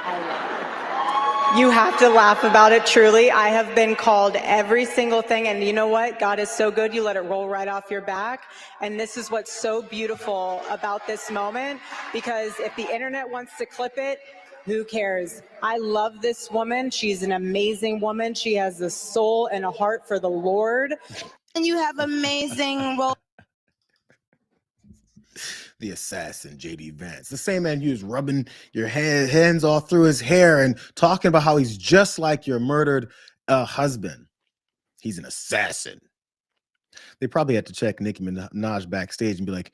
[SPEAKER 10] I love you. You have to laugh about it, truly. I have been called every single thing, and you know what? God is so good, you let it roll right off your back. And this is what's so beautiful about this moment, because if the internet wants to clip it, who cares? I love this woman. She's an amazing woman. She has a soul and a heart for the Lord.
[SPEAKER 11] And you have amazing role.
[SPEAKER 1] The assassin J.D. Vance, the same man who's rubbing your hands all through his hair and talking about how he's just like your murdered husband. He's an assassin. They probably had to check Nicki Minaj backstage and be like,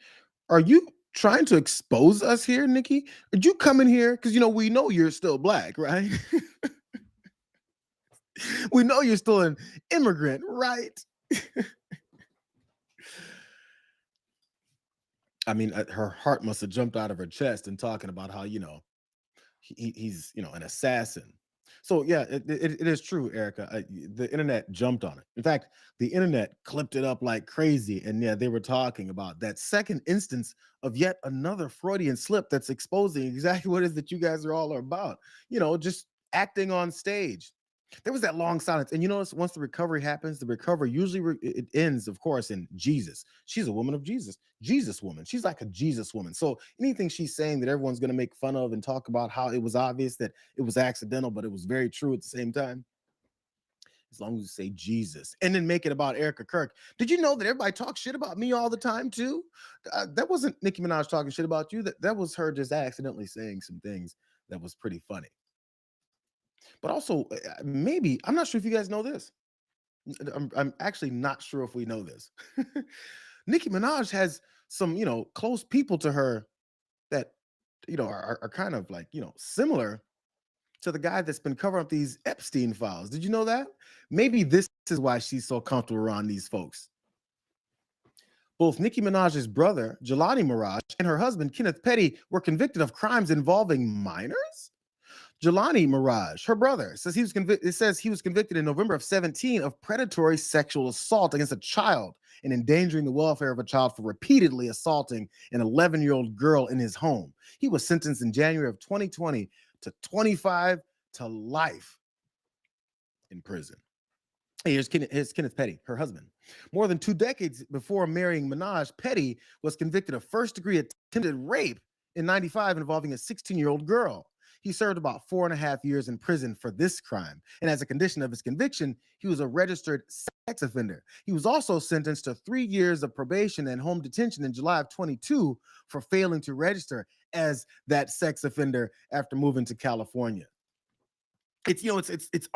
[SPEAKER 1] "Are you trying to expose us here, Nicki? Did you come in here? Because we know you're still black, right? We know you're still an immigrant, right?" I mean, her heart must have jumped out of her chest and talking about how, he's, an assassin. So yeah, it is true, Erica. The internet jumped on it. In fact, the internet clipped it up like crazy. And yeah, they were talking about that second instance of yet another Freudian slip that's exposing exactly what it is that you guys are all about. Just acting on stage. There was that long silence. And you notice once the recovery happens, the recovery usually it ends, of course, in Jesus. She's a woman of Jesus, Jesus woman. She's like a Jesus woman. So anything she's saying that everyone's going to make fun of and talk about how it was obvious that it was accidental, but it was very true at the same time. As long as you say Jesus and then make it about Erica Kirk. Did you know that everybody talks shit about me all the time too? That wasn't Nicki Minaj talking shit about you. That was her just accidentally saying some things that was pretty funny. But also, maybe, I'm not sure if you guys know this. I'm actually not sure if we know this. Nicki Minaj has some, close people to her that, are kind of like, similar to the guy that's been covering up these Epstein files. Did you know that? Maybe this is why she's so comfortable around these folks. Both Nicki Minaj's brother, Jelani Mirage, and her husband, Kenneth Petty, were convicted of crimes involving minors. Jelani Mirage, her brother, says he was convicted. It says he was convicted in November of 2017 of predatory sexual assault against a child and endangering the welfare of a child for repeatedly assaulting an 11-year-old girl in his home. He was sentenced in January of 2020 to 25 to life in prison. Here's Kenneth Petty, her husband. More than 2 decades before marrying Minaj, Petty was convicted of first-degree attempted rape in 1995 involving a 16-year-old girl. He served about 4.5 years in prison for this crime. And as a condition of his conviction, he was a registered sex offender. He was also sentenced to 3 years of probation and home detention in July of 22 for failing to register as that sex offender after moving to California. It's it's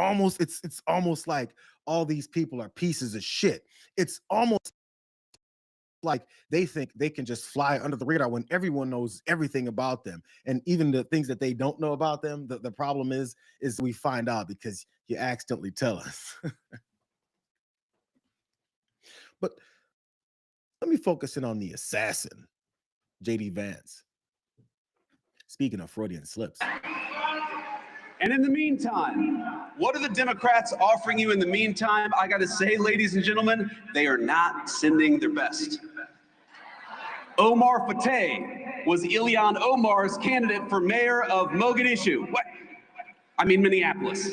[SPEAKER 1] almost like all these people are pieces of shit. It's almost like they think they can just fly under the radar when everyone knows everything about them. And even the things that they don't know about them, the problem is we find out because you accidentally tell us. But let me focus in on the assassin, JD Vance. Speaking of Freudian slips.
[SPEAKER 12] And in the meantime, what are the Democrats offering you in the meantime? I got to say, ladies and gentlemen, they are not sending their best. Omar Fateh was Ilhan Omar's candidate for mayor of Mogadishu. What? I mean, Minneapolis.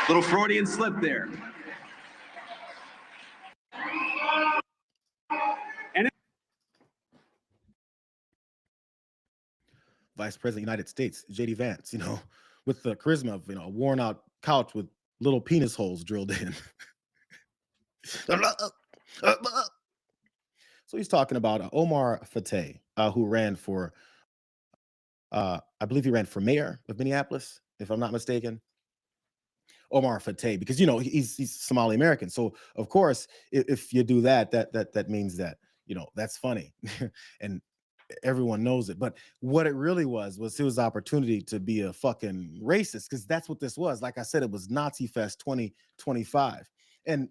[SPEAKER 12] Little Freudian slip there.
[SPEAKER 1] Vice President of the United States, JD Vance, with the charisma of, a worn out couch with little penis holes drilled in. So he's talking about Omar Fateh, who ran for, I believe he ran for mayor of Minneapolis, if I'm not mistaken. Omar Fateh, because he's Somali American. So of course, if you do that means that that's funny, and everyone knows it. But what it really was his opportunity to be a fucking racist, because that's what this was. Like I said, it was Nazi Fest 2025. And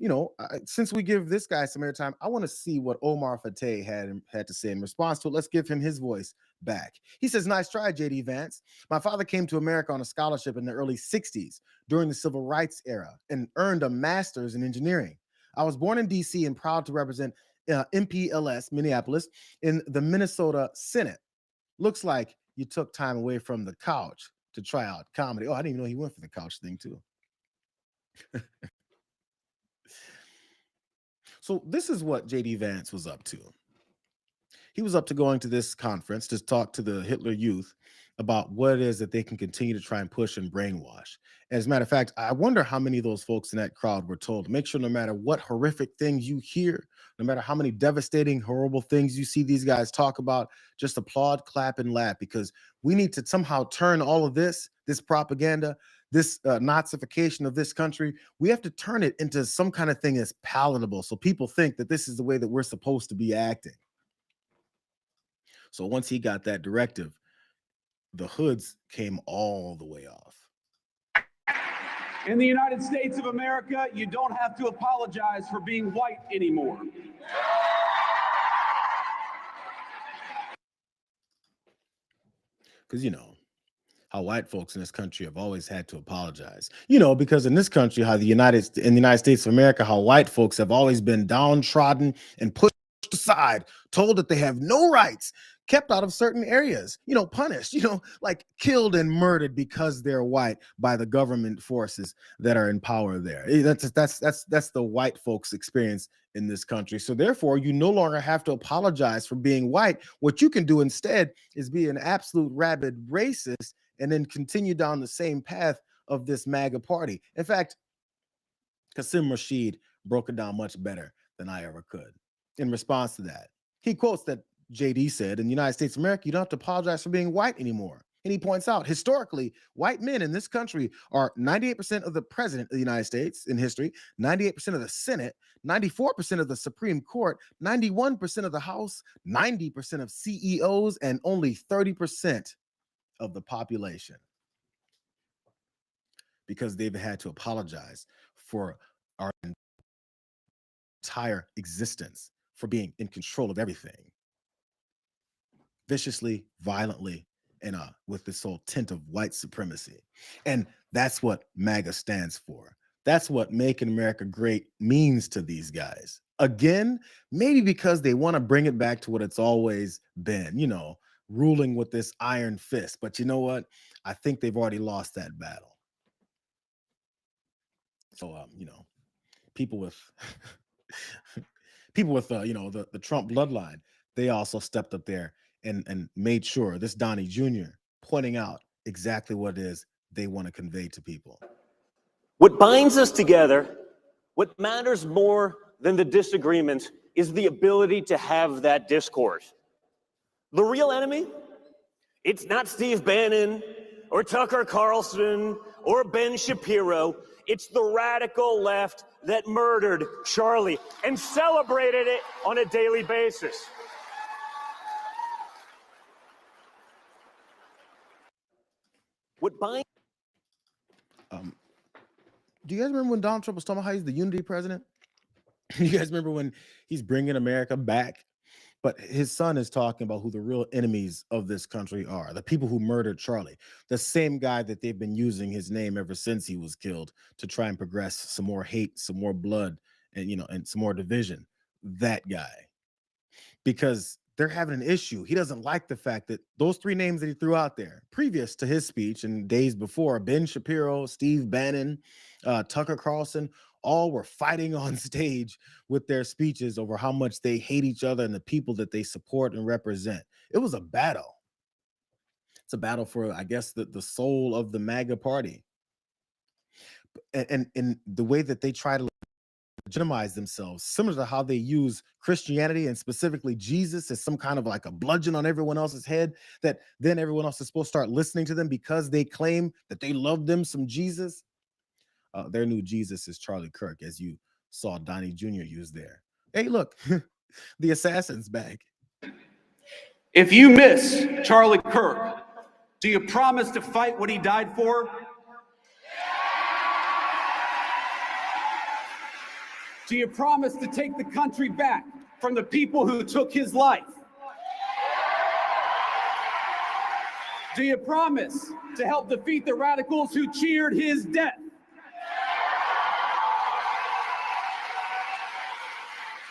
[SPEAKER 1] since we give this guy some airtime, I want to see what Omar Fateh had to say in response to it. Let's give him his voice back. He says, "Nice try, JD Vance. My father came to America on a scholarship in the early 60s during the civil rights era and earned a master's in engineering. I was born in DC and proud to represent MPLS, Minneapolis, in the Minnesota Senate. Looks like you took time away from the couch to try out comedy." Oh, I didn't even know he went for the couch thing too. So this is what JD Vance was up to. He was up to going to this conference to talk to the Hitler Youth about what it is that they can continue to try and push and brainwash. As a matter of fact, I wonder how many of those folks in that crowd were told to make sure no matter what horrific things you hear, no matter how many devastating, horrible things you see these guys talk about, just applaud, clap, and laugh, because we need to somehow turn all of this propaganda, this Nazification of this country, we have to turn it into some kind of thing that's palatable so people think that this is the way that we're supposed to be acting. So once he got that directive, the hoods came all the way off.
[SPEAKER 12] In the United States of America, you don't have to apologize for being white anymore.
[SPEAKER 1] Because how white folks in this country have always had to apologize. Because in this country, in the United States of America, how white folks have always been downtrodden and pushed side, told that they have no rights, kept out of certain areas, punished, like killed and murdered because they're white by the government forces that are in power there. That's the white folks' experience in this country. So therefore, you no longer have to apologize for being white. What you can do instead is be an absolute rabid racist and then continue down the same path of this MAGA party. In fact, Qasim Rashid broke it down much better than I ever could. In response to that, he quotes that JD said, in the United States of America, you don't have to apologize for being white anymore. And he points out, historically, white men in this country are 98% of the president of the United States in history, 98% of the Senate, 94% of the Supreme Court, 91% of the House, 90% of CEOs, and only 30% of the population. Because they've had to apologize for our entire existence, for being in control of everything, viciously, violently, and with this whole tint of white supremacy. And that's what MAGA stands for. That's what Making America Great means to these guys. Again, maybe because they want to bring it back to what it's always been, ruling with this iron fist. But you know what? I think they've already lost that battle. So, people with the Trump bloodline, they also stepped up there and made sure, this Donnie Jr. pointing out exactly what it is they want to convey to people.
[SPEAKER 13] What binds us together, what matters more than the disagreements, is the ability to have that discourse. The real enemy, it's not Steve Bannon or Tucker Carlson or Ben Shapiro. It's the radical left that murdered Charlie and celebrated it on a daily basis. What binds?
[SPEAKER 1] Do you guys remember when Donald Trump was talking about how he's the unity president? You guys remember when he's bringing America back? But his son is talking about who the real enemies of this country are, the people who murdered Charlie, the same guy that they've been using his name ever since he was killed to try and progress some more hate, some more blood, and some more division. That guy. Because they're having an issue. He doesn't like the fact that those three names that he threw out there previous to his speech and days before, Ben Shapiro, Steve Bannon, Tucker Carlson, all were fighting on stage with their speeches over how much they hate each other and the people that they support and represent. It was a battle. It's a battle for, I guess, the soul of the MAGA party. And the way that they try to legitimize themselves, similar to how they use Christianity and specifically Jesus as some kind of like a bludgeon on everyone else's head, that then everyone else is supposed to start listening to them because they claim that they love them some Jesus. Their new Jesus is Charlie Kirk, as you saw Donnie Jr. use there. Hey, look, the assassin's back.
[SPEAKER 12] If you miss Charlie Kirk, do you promise to fight what he died for? Do you promise to take the country back from the people who took his life? Do you promise to help defeat the radicals who cheered his death?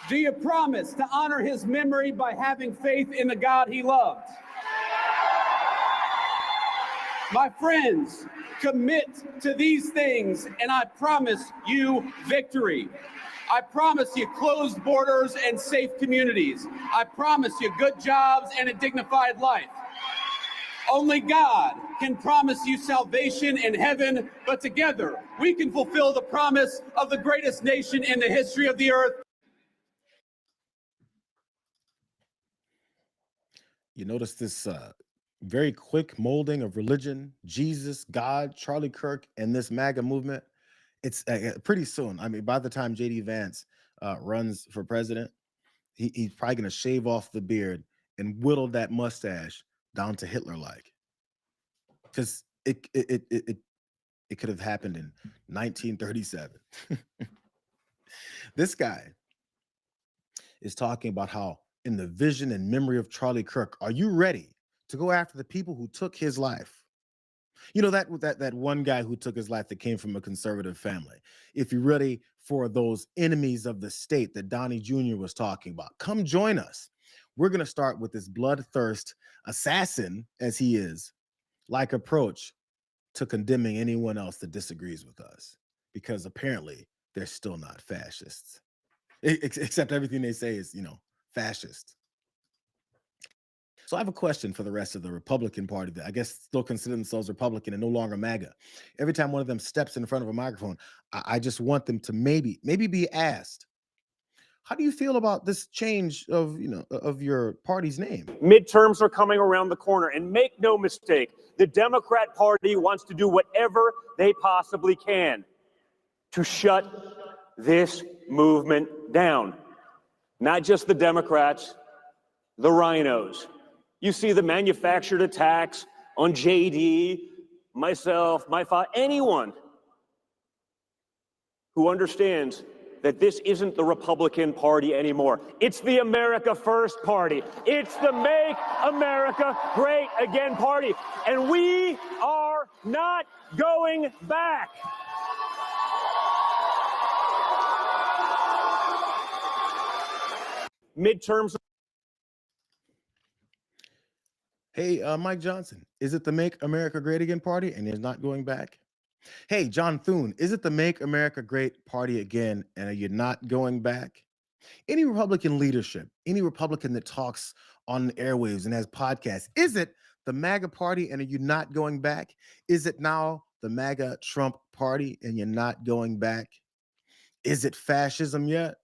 [SPEAKER 12] Do you promise to honor his memory by having faith in the God he loved? My friends, commit to these things, and I promise you victory. I promise you closed borders and safe communities. I promise you good jobs and a dignified life. Only God can promise you salvation in heaven, but together we can fulfill the promise of the greatest nation in the history of the earth.
[SPEAKER 1] You notice this very quick molding of religion, Jesus, God, Charlie Kirk, and this MAGA movement. It's pretty soon. I mean, by the time JD Vance runs for president, he's probably going to shave off the beard and whittle that mustache down to Hitler-like. Because it could have happened in 1937. This guy is talking about how in the vision and memory of Charlie Kirk, are you ready to go after the people who took his life? You know, that one guy who took his life that came from a conservative family. If you're ready for those enemies of the state that Donnie Jr. was talking about, come join us. We're going to start with this bloodthirst assassin, as he is, like approach to condemning anyone else that disagrees with us, because apparently they're still not fascists. Except everything they say is, fascist. So I have a question for the rest of the Republican Party that I guess still consider themselves Republican and no longer MAGA. Every time one of them steps in front of a microphone, I just want them to maybe be asked, how do you feel about this change of your party's name?
[SPEAKER 13] Midterms are coming around the corner, and make no mistake, the Democrat Party wants to do whatever they possibly can to shut this movement down. Not just the Democrats, the rhinos. You see the manufactured attacks on JD, myself, my father, anyone who understands that this isn't the Republican Party anymore. It's the America First Party. It's the Make America Great Again Party. And we are not going back. Midterms.
[SPEAKER 1] Hey, Mike Johnson, is it the Make America Great Again Party and is not going back? Hey, John Thune, is it the Make America Great Party again and are you not going back? Any Republican leadership, any Republican that talks on the airwaves and has podcasts, is it the MAGA Party and are you not going back? Is it now the MAGA Trump Party and you're not going back? Is it fascism yet?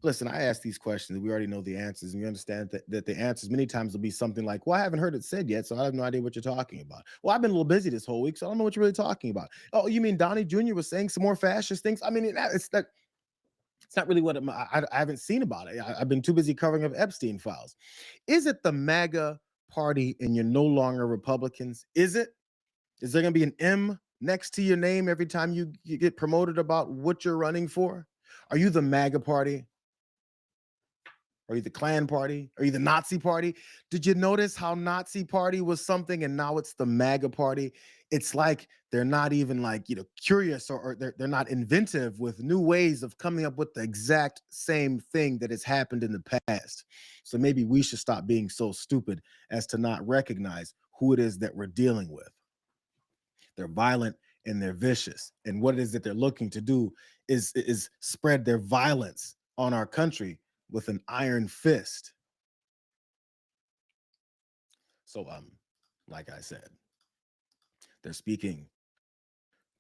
[SPEAKER 1] Listen, I ask these questions. We already know the answers, and we understand that the answers many times will be something like, well, I haven't heard it said yet, so I have no idea what you're talking about. Well, I've been a little busy this whole week, so I don't know what you're really talking about. Oh, you mean Donnie Jr. was saying some more fascist things? I mean, it's not really what I haven't seen about it. I've been too busy covering up Epstein files. Is it the MAGA Party and you're no longer Republicans? Is it? Is there going to be an M next to your name every time you get promoted about what you're running for? Are you the MAGA Party? Are you the Klan Party? Are you the Nazi Party? Did you notice how Nazi Party was something and now it's the MAGA Party? It's like they're not even curious or they're not inventive with new ways of coming up with the exact same thing that has happened in the past. So maybe we should stop being so stupid as to not recognize who it is that we're dealing with. They're violent and they're vicious. And what it is that they're looking to do is spread their violence on our country with an iron fist. So, like I said, they're speaking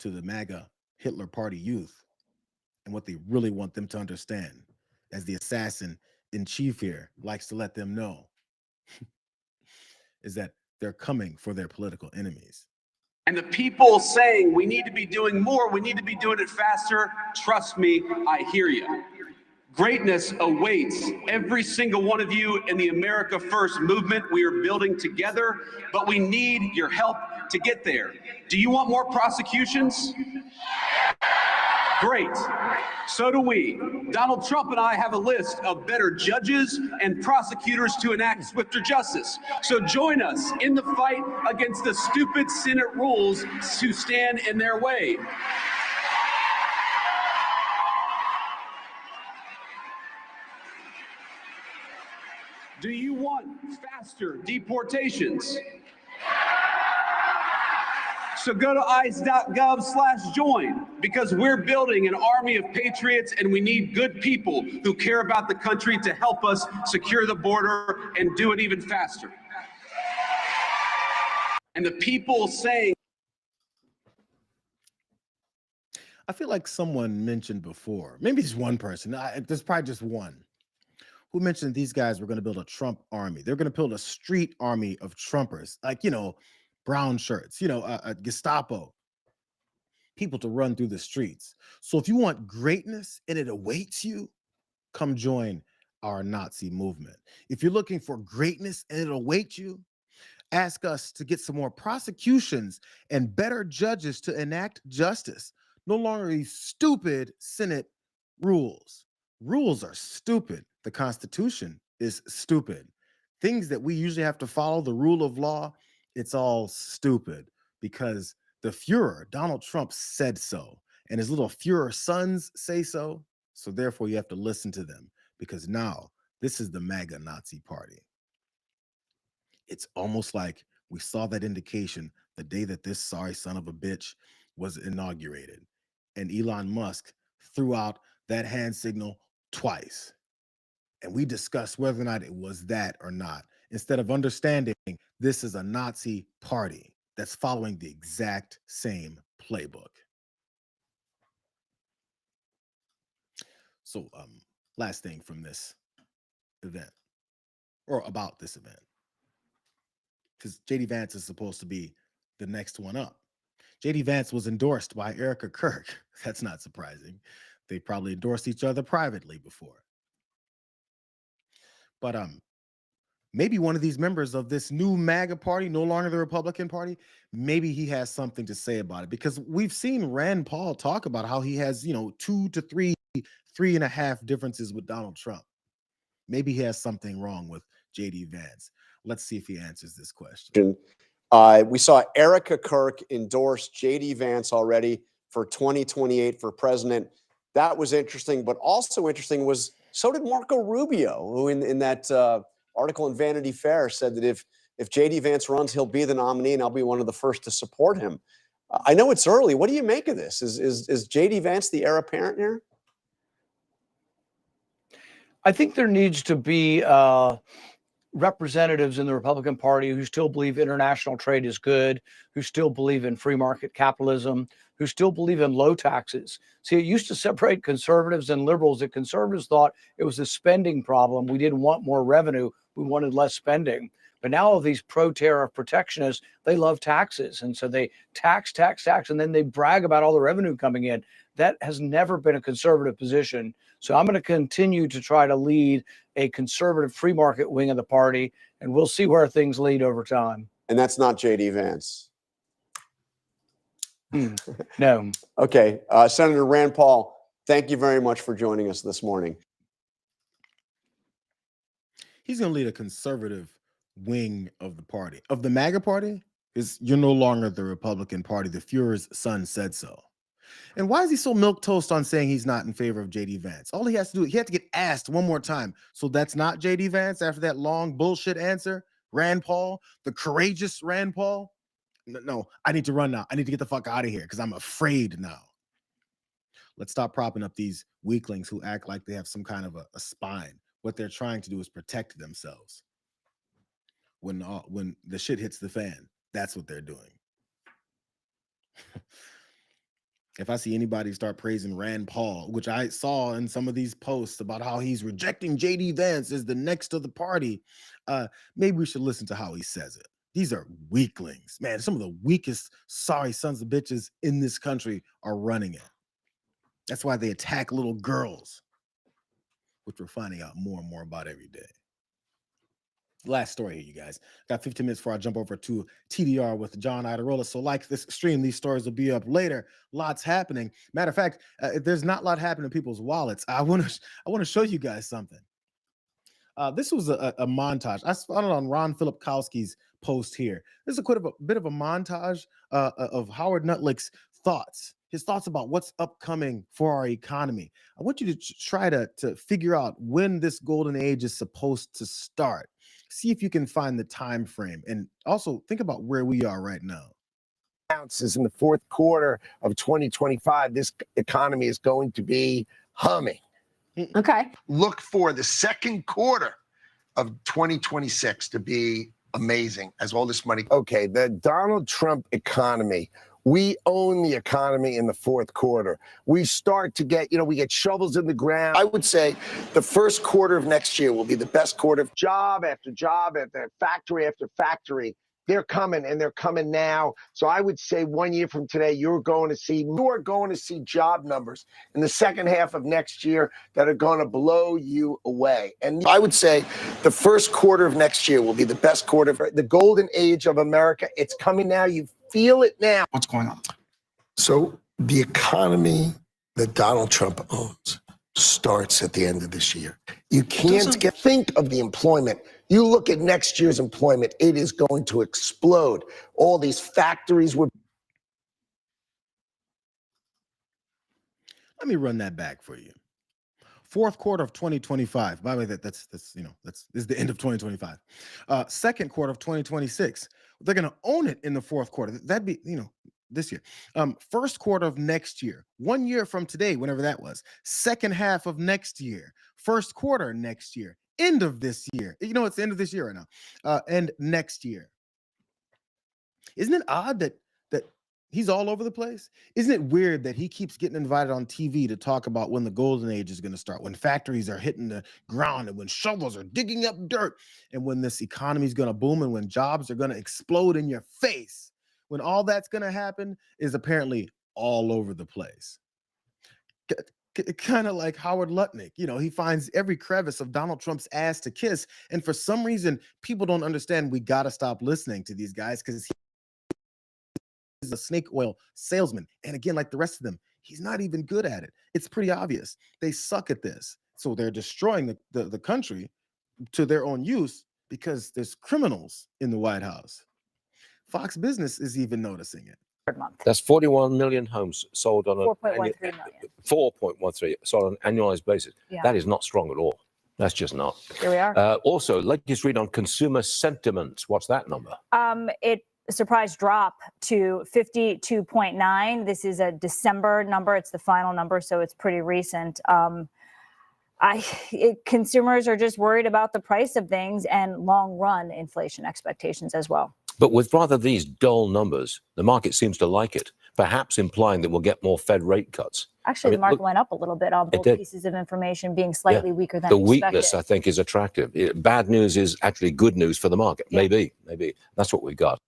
[SPEAKER 1] to the MAGA Hitler Party youth, and what they really want them to understand, as the assassin in chief here likes to let them know, is that they're coming for their political enemies.
[SPEAKER 12] And the people saying we need to be doing more, we need to be doing it faster, trust me, I hear you. Greatness awaits every single one of you in the America First movement we are building together, but we need your help to get there. Do you want more prosecutions? Great. So do we. Donald Trump and I have a list of better judges and prosecutors to enact swifter justice. So join us in the fight against the stupid Senate rules to stand in their way. Do you want faster deportations? So go to ice.gov/join, because we're building an army of patriots and we need good people who care about the country to help us secure the border and do it even faster. And the people saying,
[SPEAKER 1] I feel like someone mentioned before, maybe just one person, there's probably just one, who mentioned these guys were going to build a Trump army. They're going to build a street army of Trumpers, like, brown shirts, Gestapo, people to run through the streets. So if you want greatness and it awaits you, come join our Nazi movement. If you're looking for greatness and it awaits you, ask us to get some more prosecutions and better judges to enact justice. No longer these stupid Senate rules. Rules are stupid. The Constitution is stupid. Things that we usually have to follow, the rule of law, It's all stupid because the Fuhrer, Donald Trump, said so, and his little Fuhrer sons say so. So therefore, you have to listen to them because now this is the MAGA Nazi party. It's almost like we saw that indication the day that this sorry son of a bitch was inaugurated, and Elon Musk threw out that hand signal twice. And we discussed whether or not it was that or not, instead of understanding this is a Nazi party that's following the exact same playbook. So, last thing from this event, or about this event, because JD Vance is supposed to be the next one up. JD Vance was endorsed by Erica Kirk. That's not surprising. They probably endorsed each other privately before. But maybe one of these members of this new MAGA party, no longer the Republican Party, maybe he has something to say about it, because we've seen Rand Paul talk about how he has, 2 to 3.5 differences with Donald Trump. Maybe he has something wrong with JD Vance. Let's see if he answers this question.
[SPEAKER 14] We saw Erica Kirk endorse JD Vance already for 2028 for president. That was interesting, but also interesting was so did Marco Rubio, who in that article in Vanity Fair said that if JD Vance runs, he'll be the nominee, and I'll be one of the first to support him. I know it's early. What do you make of this? Is JD Vance the heir apparent here?
[SPEAKER 2] I think there needs to be representatives in the Republican Party who still believe international trade is good, who still believe in free market capitalism, who still believe in low taxes. See, it used to separate conservatives and liberals. That conservatives thought it was a spending problem. We didn't want more revenue. We wanted less spending. But now all these pro-tariff protectionists, they love taxes. And so they tax, and then they brag about all the revenue coming in. That has never been a conservative position. So I'm going to continue to try to lead a conservative free market wing of the party, and we'll see where things lead over time.
[SPEAKER 14] And that's not JD Vance.
[SPEAKER 2] No.
[SPEAKER 14] Okay. Senator Rand Paul, thank you very much for joining us this morning.
[SPEAKER 1] He's going to lead a conservative wing of the party. Of the MAGA party, you're no longer the Republican Party. The Fuhrer's son said so. And why is he so milquetoast on saying he's not in favor of JD Vance? All he has to do, he had to get asked one more time. So that's not JD Vance after that long bullshit answer? Rand Paul, the courageous Rand Paul? No, I need to run now. I need to get the fuck out of here because I'm afraid now. Let's stop propping up these weaklings who act like they have some kind of a spine. What they're trying to do is protect themselves. When the shit hits the fan, that's what they're doing. If I see anybody start praising Rand Paul, which I saw in some of these posts about how he's rejecting JD Vance as the next of the party, maybe we should listen to how he says it. These are weaklings, man. Some of the weakest sorry sons of bitches in this country are running it. That's why they attack little girls, which we're finding out more and more about every day. Last story here, you guys. Got 15 minutes before I jump over to TDR with John Iadarola. So like this stream, these stories will be up later. Lots happening. Matter of fact, there's not a lot happening in people's wallets. I want to show you guys something. This was a montage. I found it on Ron Filipkowski's post here. This is a bit of a montage of Howard Nutlick's thoughts. His thoughts about what's upcoming for our economy. I want you to try to figure out when this golden age is supposed to start. See if you can find the time frame, and also think about where we are right now.
[SPEAKER 15] Ounces in the fourth quarter of 2025, this economy is going to be humming.
[SPEAKER 9] Okay.
[SPEAKER 15] Look for the second quarter of 2026 to be amazing as all this money. Okay, the Donald Trump economy. We own the economy in the fourth quarter. We start to get, we get shovels in the ground. I would say the first quarter of next year will be the best quarter. Job after job, after factory after factory. They're coming, and they're coming now. So I would say 1 year from today, you are going to see job numbers in the second half of next year that are going to blow you away. And I would say the first quarter of next year will be the best quarter. The golden age of America, it's coming now. You feel it now.
[SPEAKER 16] What's going on?
[SPEAKER 15] So the economy that Donald Trump owns starts at the end of this year. You can't think of the employment. You look at next year's employment, it is going to explode. All these factories were.
[SPEAKER 1] Let me run that back for you. Fourth quarter of 2025. By the way, this is the end of 2025. Second quarter of 2026. They're going to own it in the fourth quarter. That'd be, this year. First quarter of next year. 1 year from today, whenever that was. Second half of next year. First quarter next year. End of this year. It's the end of this year right now. And next year. Isn't it odd that he's all over the place? Isn't it weird that he keeps getting invited on TV to talk about when the golden age is going to start, when factories are hitting the ground and when shovels are digging up dirt and when this economy is going to boom and when jobs are going to explode in your face? When all that's going to happen is apparently all over the place. Kind of like Howard Lutnick. He finds every crevice of Donald Trump's ass to kiss. And for some reason, people don't understand we got to stop listening to these guys because he's a snake oil salesman. And again, like the rest of them, he's not even good at it. It's pretty obvious. They suck at this. So they're destroying the country to their own use because there's criminals in the White House. Fox Business is even noticing it.
[SPEAKER 16] That's 41 million homes sold on
[SPEAKER 17] 4.13 million.
[SPEAKER 16] 4.13 sold on an annualized basis.
[SPEAKER 17] Yeah.
[SPEAKER 16] That is not strong at all. That's just not.
[SPEAKER 17] Here we are.
[SPEAKER 16] Also, latest read on consumer sentiment. What's that number?
[SPEAKER 17] It surprise drop to 52.9. This is a December number. It's the final number, so it's pretty recent. Consumers are just worried about the price of things and long run inflation expectations as well.
[SPEAKER 16] But with rather these dull numbers, the market seems to like it, perhaps implying that we'll get more Fed rate cuts.
[SPEAKER 17] Actually, the market went up a little bit on both pieces of information being slightly weaker than expected.
[SPEAKER 16] The weakness, I think, is attractive. Bad news is actually good news for the market. Yeah. Maybe. That's what we got.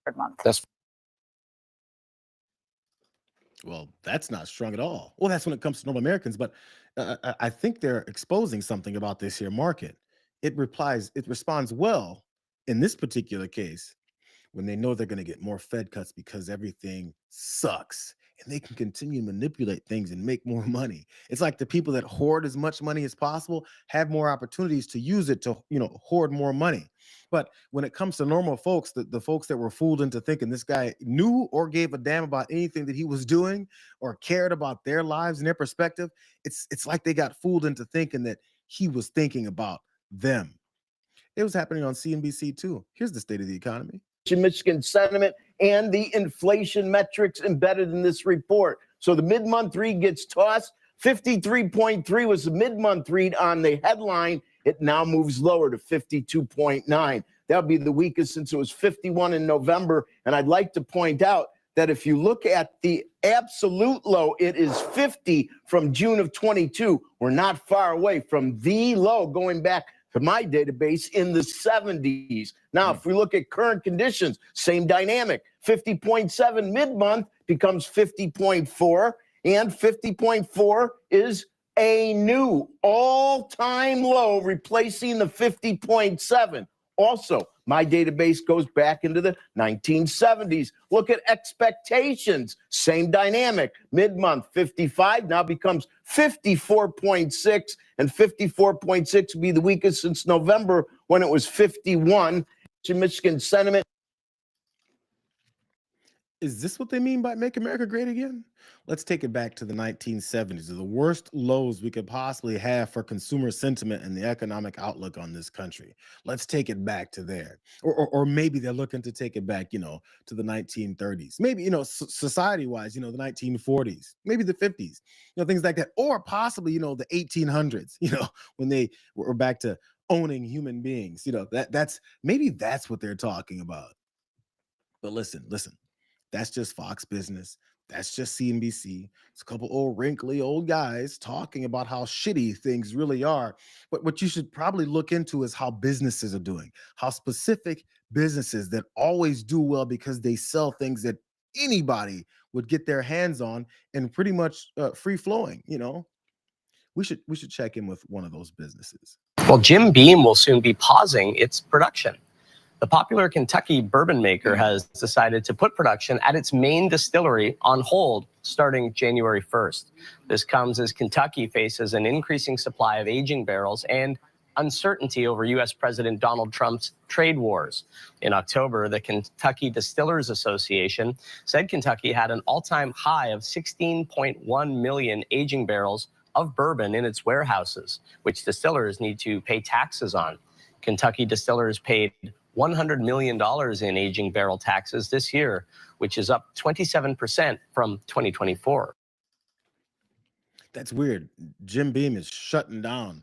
[SPEAKER 1] Well, that's not strong at all. Well, that's when it comes to normal Americans. But I think they're exposing something about this here market. It responds well in this particular case when they know they're going to get more Fed cuts because everything sucks and they can continue to manipulate things and make more money. It's like the people that hoard as much money as possible have more opportunities to use it to, hoard more money. But when it comes to normal folks, the folks that were fooled into thinking this guy knew or gave a damn about anything that he was doing or cared about their lives and their perspective, it's like they got fooled into thinking that he was thinking about them. It was happening on CNBC too. Here's the state of the economy.
[SPEAKER 18] Michigan sentiment and the inflation metrics embedded in this report. So the mid-month read gets tossed. 53.3 was the mid-month read on the headline. It now moves lower to 52.9. That'll be the weakest since it was 51 in November. And I'd like to point out that if you look at the absolute low, it is 50 from June of 22. We're not far away from the low going back to my database in the 70s. Now, if we look at current conditions, same dynamic. 50.7 mid-month becomes 50.4, and 50.4 is a new all-time low, replacing the 50.7. Also, my database goes back into the 1970s. Look at expectations, same dynamic. Mid-month 55 now becomes 54.6, and 54.6 would be the weakest since November when it was 51. Michigan sentiment.
[SPEAKER 1] Is this what they mean by make America great again? Let's take it back to the 1970s, the worst lows we could possibly have for consumer sentiment and the economic outlook on this country. Let's take it back to there. Or maybe they're looking to take it back, to the 1930s. Maybe, society-wise, the 1940s, maybe the 50s, things like that. Or possibly, the 1800s, when they were back to owning human beings. That's what they're talking about. But listen. That's just Fox Business. That's just CNBC. It's a couple old wrinkly old guys talking about how shitty things really are. But what you should probably look into is how businesses are doing, how specific businesses that always do well because they sell things that anybody would get their hands on and pretty much free flowing. We should check in with one of those businesses.
[SPEAKER 19] Well, Jim Beam will soon be pausing its production. The popular Kentucky bourbon maker has decided to put production at its main distillery on hold starting January 1st. This comes as Kentucky faces an increasing supply of aging barrels and uncertainty over U.S. President Donald Trump's trade wars. In October, the Kentucky Distillers Association said Kentucky had an all-time high of 16.1 million aging barrels of bourbon in its warehouses, which distillers need to pay taxes on. Kentucky distillers paid $100 million in aging barrel taxes this year, which is up 27% from 2024.
[SPEAKER 1] That's weird. Jim Beam is shutting down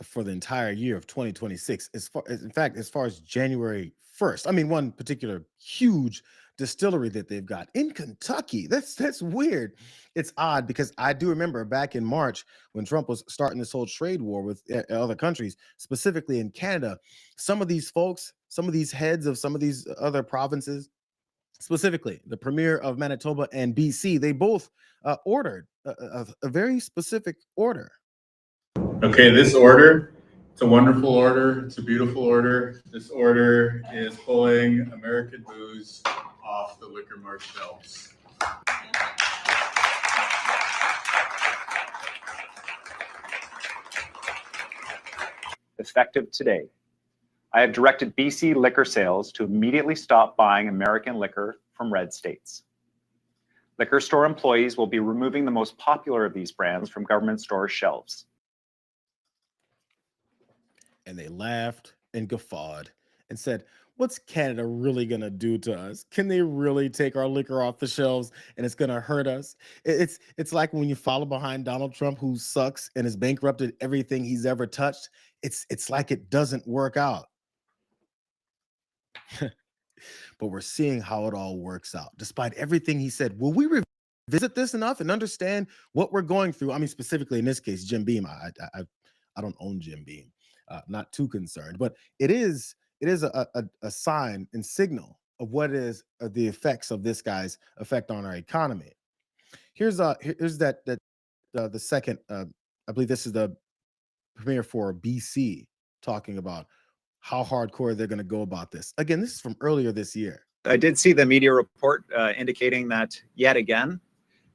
[SPEAKER 1] for the entire year of 2026. In fact, as far as January 1st. I mean, one particular huge distillery that they've got in Kentucky. That's weird. It's odd because I do remember back in March when Trump was starting this whole trade war with other countries, specifically in Canada. Some of these folks, some of these heads of some of these other provinces, specifically the premier of Manitoba and BC, they both ordered a very specific order.
[SPEAKER 20] Okay, this order, it's a wonderful order. It's a beautiful order. This order is pulling American booze off the liquor mart shelves.
[SPEAKER 21] Effective today, I have directed BC liquor sales to immediately stop buying American liquor from red states. Liquor store employees will be removing the most popular of these brands from government store shelves.
[SPEAKER 1] And they laughed and guffawed and said, what's Canada really going to do to us? Can they really take our liquor off the shelves and it's going to hurt us? It's like when you follow behind Donald Trump, who sucks and has bankrupted everything he's ever touched. It's like it doesn't work out. But we're seeing how it all works out. Despite everything he said, will we revisit this enough and understand what we're going through? I mean, specifically in this case, Jim Beam. I don't own Jim Beam. Not too concerned, but it is a sign and signal of what is the effects of this guy's effect on our economy. Here's the second. I believe this is the premier for BC talking about how hardcore they're going to go about this. Again, this is from earlier this year.
[SPEAKER 22] I did see the media report indicating that yet again,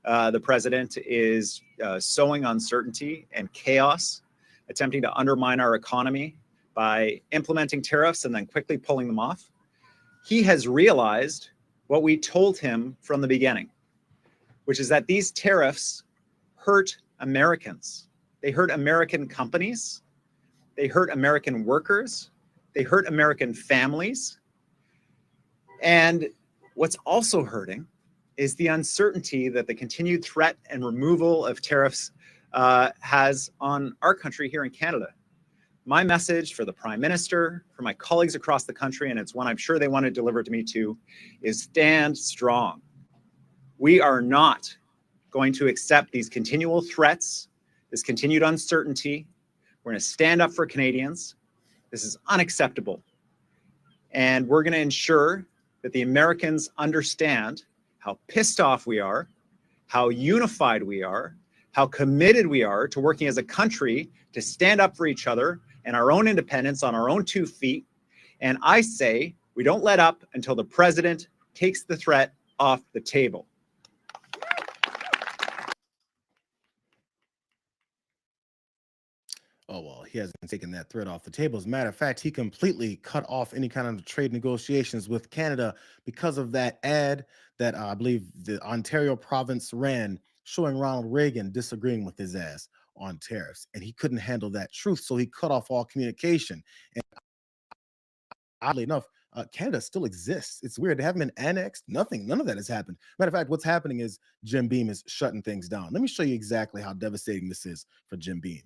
[SPEAKER 22] the president is sowing uncertainty and chaos, attempting to undermine our economy by implementing tariffs and then quickly pulling them off. He has realized what we told him from the beginning, which is that these tariffs hurt Americans. They hurt American companies. They hurt American workers. They hurt American families. And what's also hurting is the uncertainty that the continued threat and removal of tariffs has on our country here in Canada. My message for the Prime Minister, for my colleagues across the country, and it's one I'm sure they want to deliver to me too, is stand strong. We are not going to accept these continual threats, this continued uncertainty. We're going to stand up for Canadians. This is unacceptable. And we're going to ensure that the Americans understand how pissed off we are, how unified we are, how committed we are to working as a country to stand up for each other and our own independence on our own 2 feet. And I say we don't let up until the president takes the threat off the table.
[SPEAKER 1] Oh, well, he hasn't taken that threat off the table. As a matter of fact, he completely cut off any kind of trade negotiations with Canada because of that ad that I believe the Ontario province ran showing Ronald Reagan disagreeing with his ass on tariffs. And he couldn't handle that truth, so he cut off all communication. And oddly enough, Canada still exists. It's weird. They haven't been annexed. Nothing. None of that has happened. Matter of fact, what's happening is Jim Beam is shutting things down. Let me show you exactly how devastating this is for Jim Beam.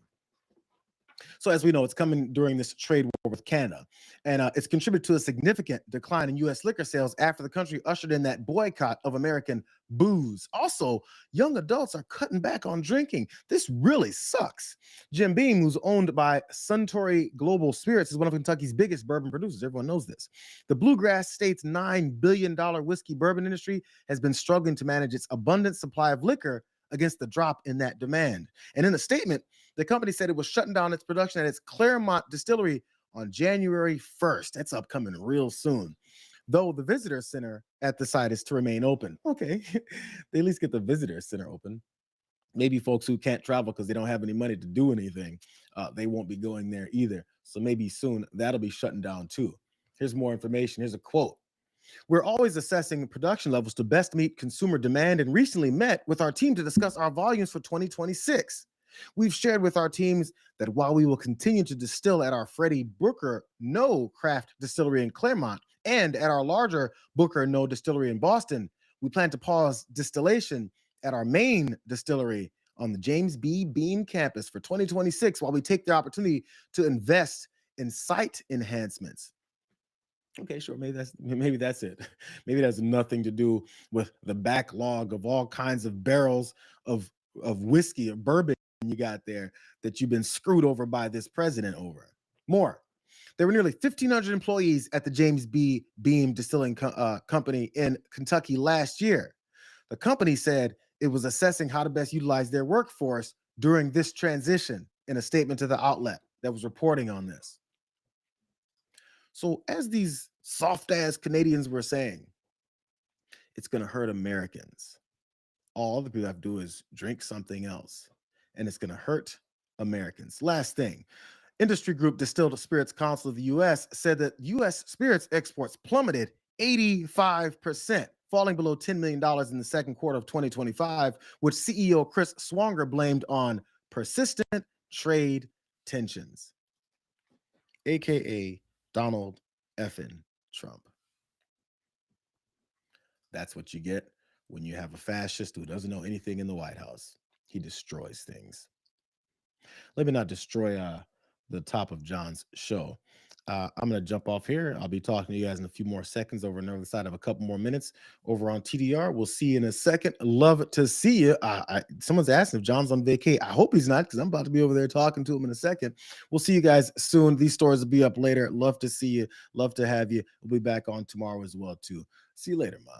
[SPEAKER 1] So as we know, it's coming during this trade war with Canada, and it's contributed to a significant decline in U.S. liquor sales after the country ushered in that boycott of American booze. Also, young adults are cutting back on drinking. This really sucks. Jim Beam, who's owned by Suntory Global Spirits, is one of Kentucky's biggest bourbon producers. Everyone knows this. The Bluegrass State's $9 billion whiskey bourbon industry has been struggling to manage its abundant supply of liquor against the drop in that demand. And in a statement, the company said it was shutting down its production at its Claremont distillery on January 1st. That's upcoming real soon. Though the visitor center at the site is to remain open. Okay, they at least get the visitor center open. maybe folks who can't travel because they don't have any money to do anything, they won't be going there either. So maybe soon that'll be shutting down too. Here's more information. Here's a quote. We're always assessing production levels to best meet consumer demand and recently met with our team to discuss our volumes for 2026. We've shared with our teams that while we will continue to distill at our Freddie Booker No Craft Distillery in Claremont and at our larger Booker No Distillery in Boston, we plan to pause distillation at our main distillery on the James B. Beam campus for 2026 while we take the opportunity to invest in site enhancements. Okay, sure. Maybe that's it. Maybe that's nothing to do with the backlog of all kinds of barrels of whiskey or bourbon you got there that you've been screwed over by this president over. More. There were nearly 1,500 employees at the James B. Beam Distilling Company in Kentucky last year. The company said it was assessing how to best utilize their workforce during this transition in a statement to the outlet that was reporting on this. So as these soft-ass Canadians were saying, it's going to hurt Americans. All the people have to do is drink something else, and it's going to hurt Americans. Last thing, industry group Distilled Spirits Council of the U.S. said that U.S. spirits exports plummeted 85%, falling below $10 million in the second quarter of 2025, which CEO Chris Swanger blamed on persistent trade tensions, aka Donald effing Trump. That's what you get when you have a fascist who doesn't know anything in the White House. He destroys things. Let me not destroy the top of John's show. I'm going to jump off here. I'll be talking to you guys in a few more seconds over on the other side of a couple more minutes over on TDR. We'll see you in a second. Love to see you. Someone's asking if John's on vacay. I hope he's not, because I'm about to be over there talking to him in a second. We'll see you guys soon. These stories will be up later. Love to see you. Love to have you. We'll be back on tomorrow as well, too. See you later, Mom.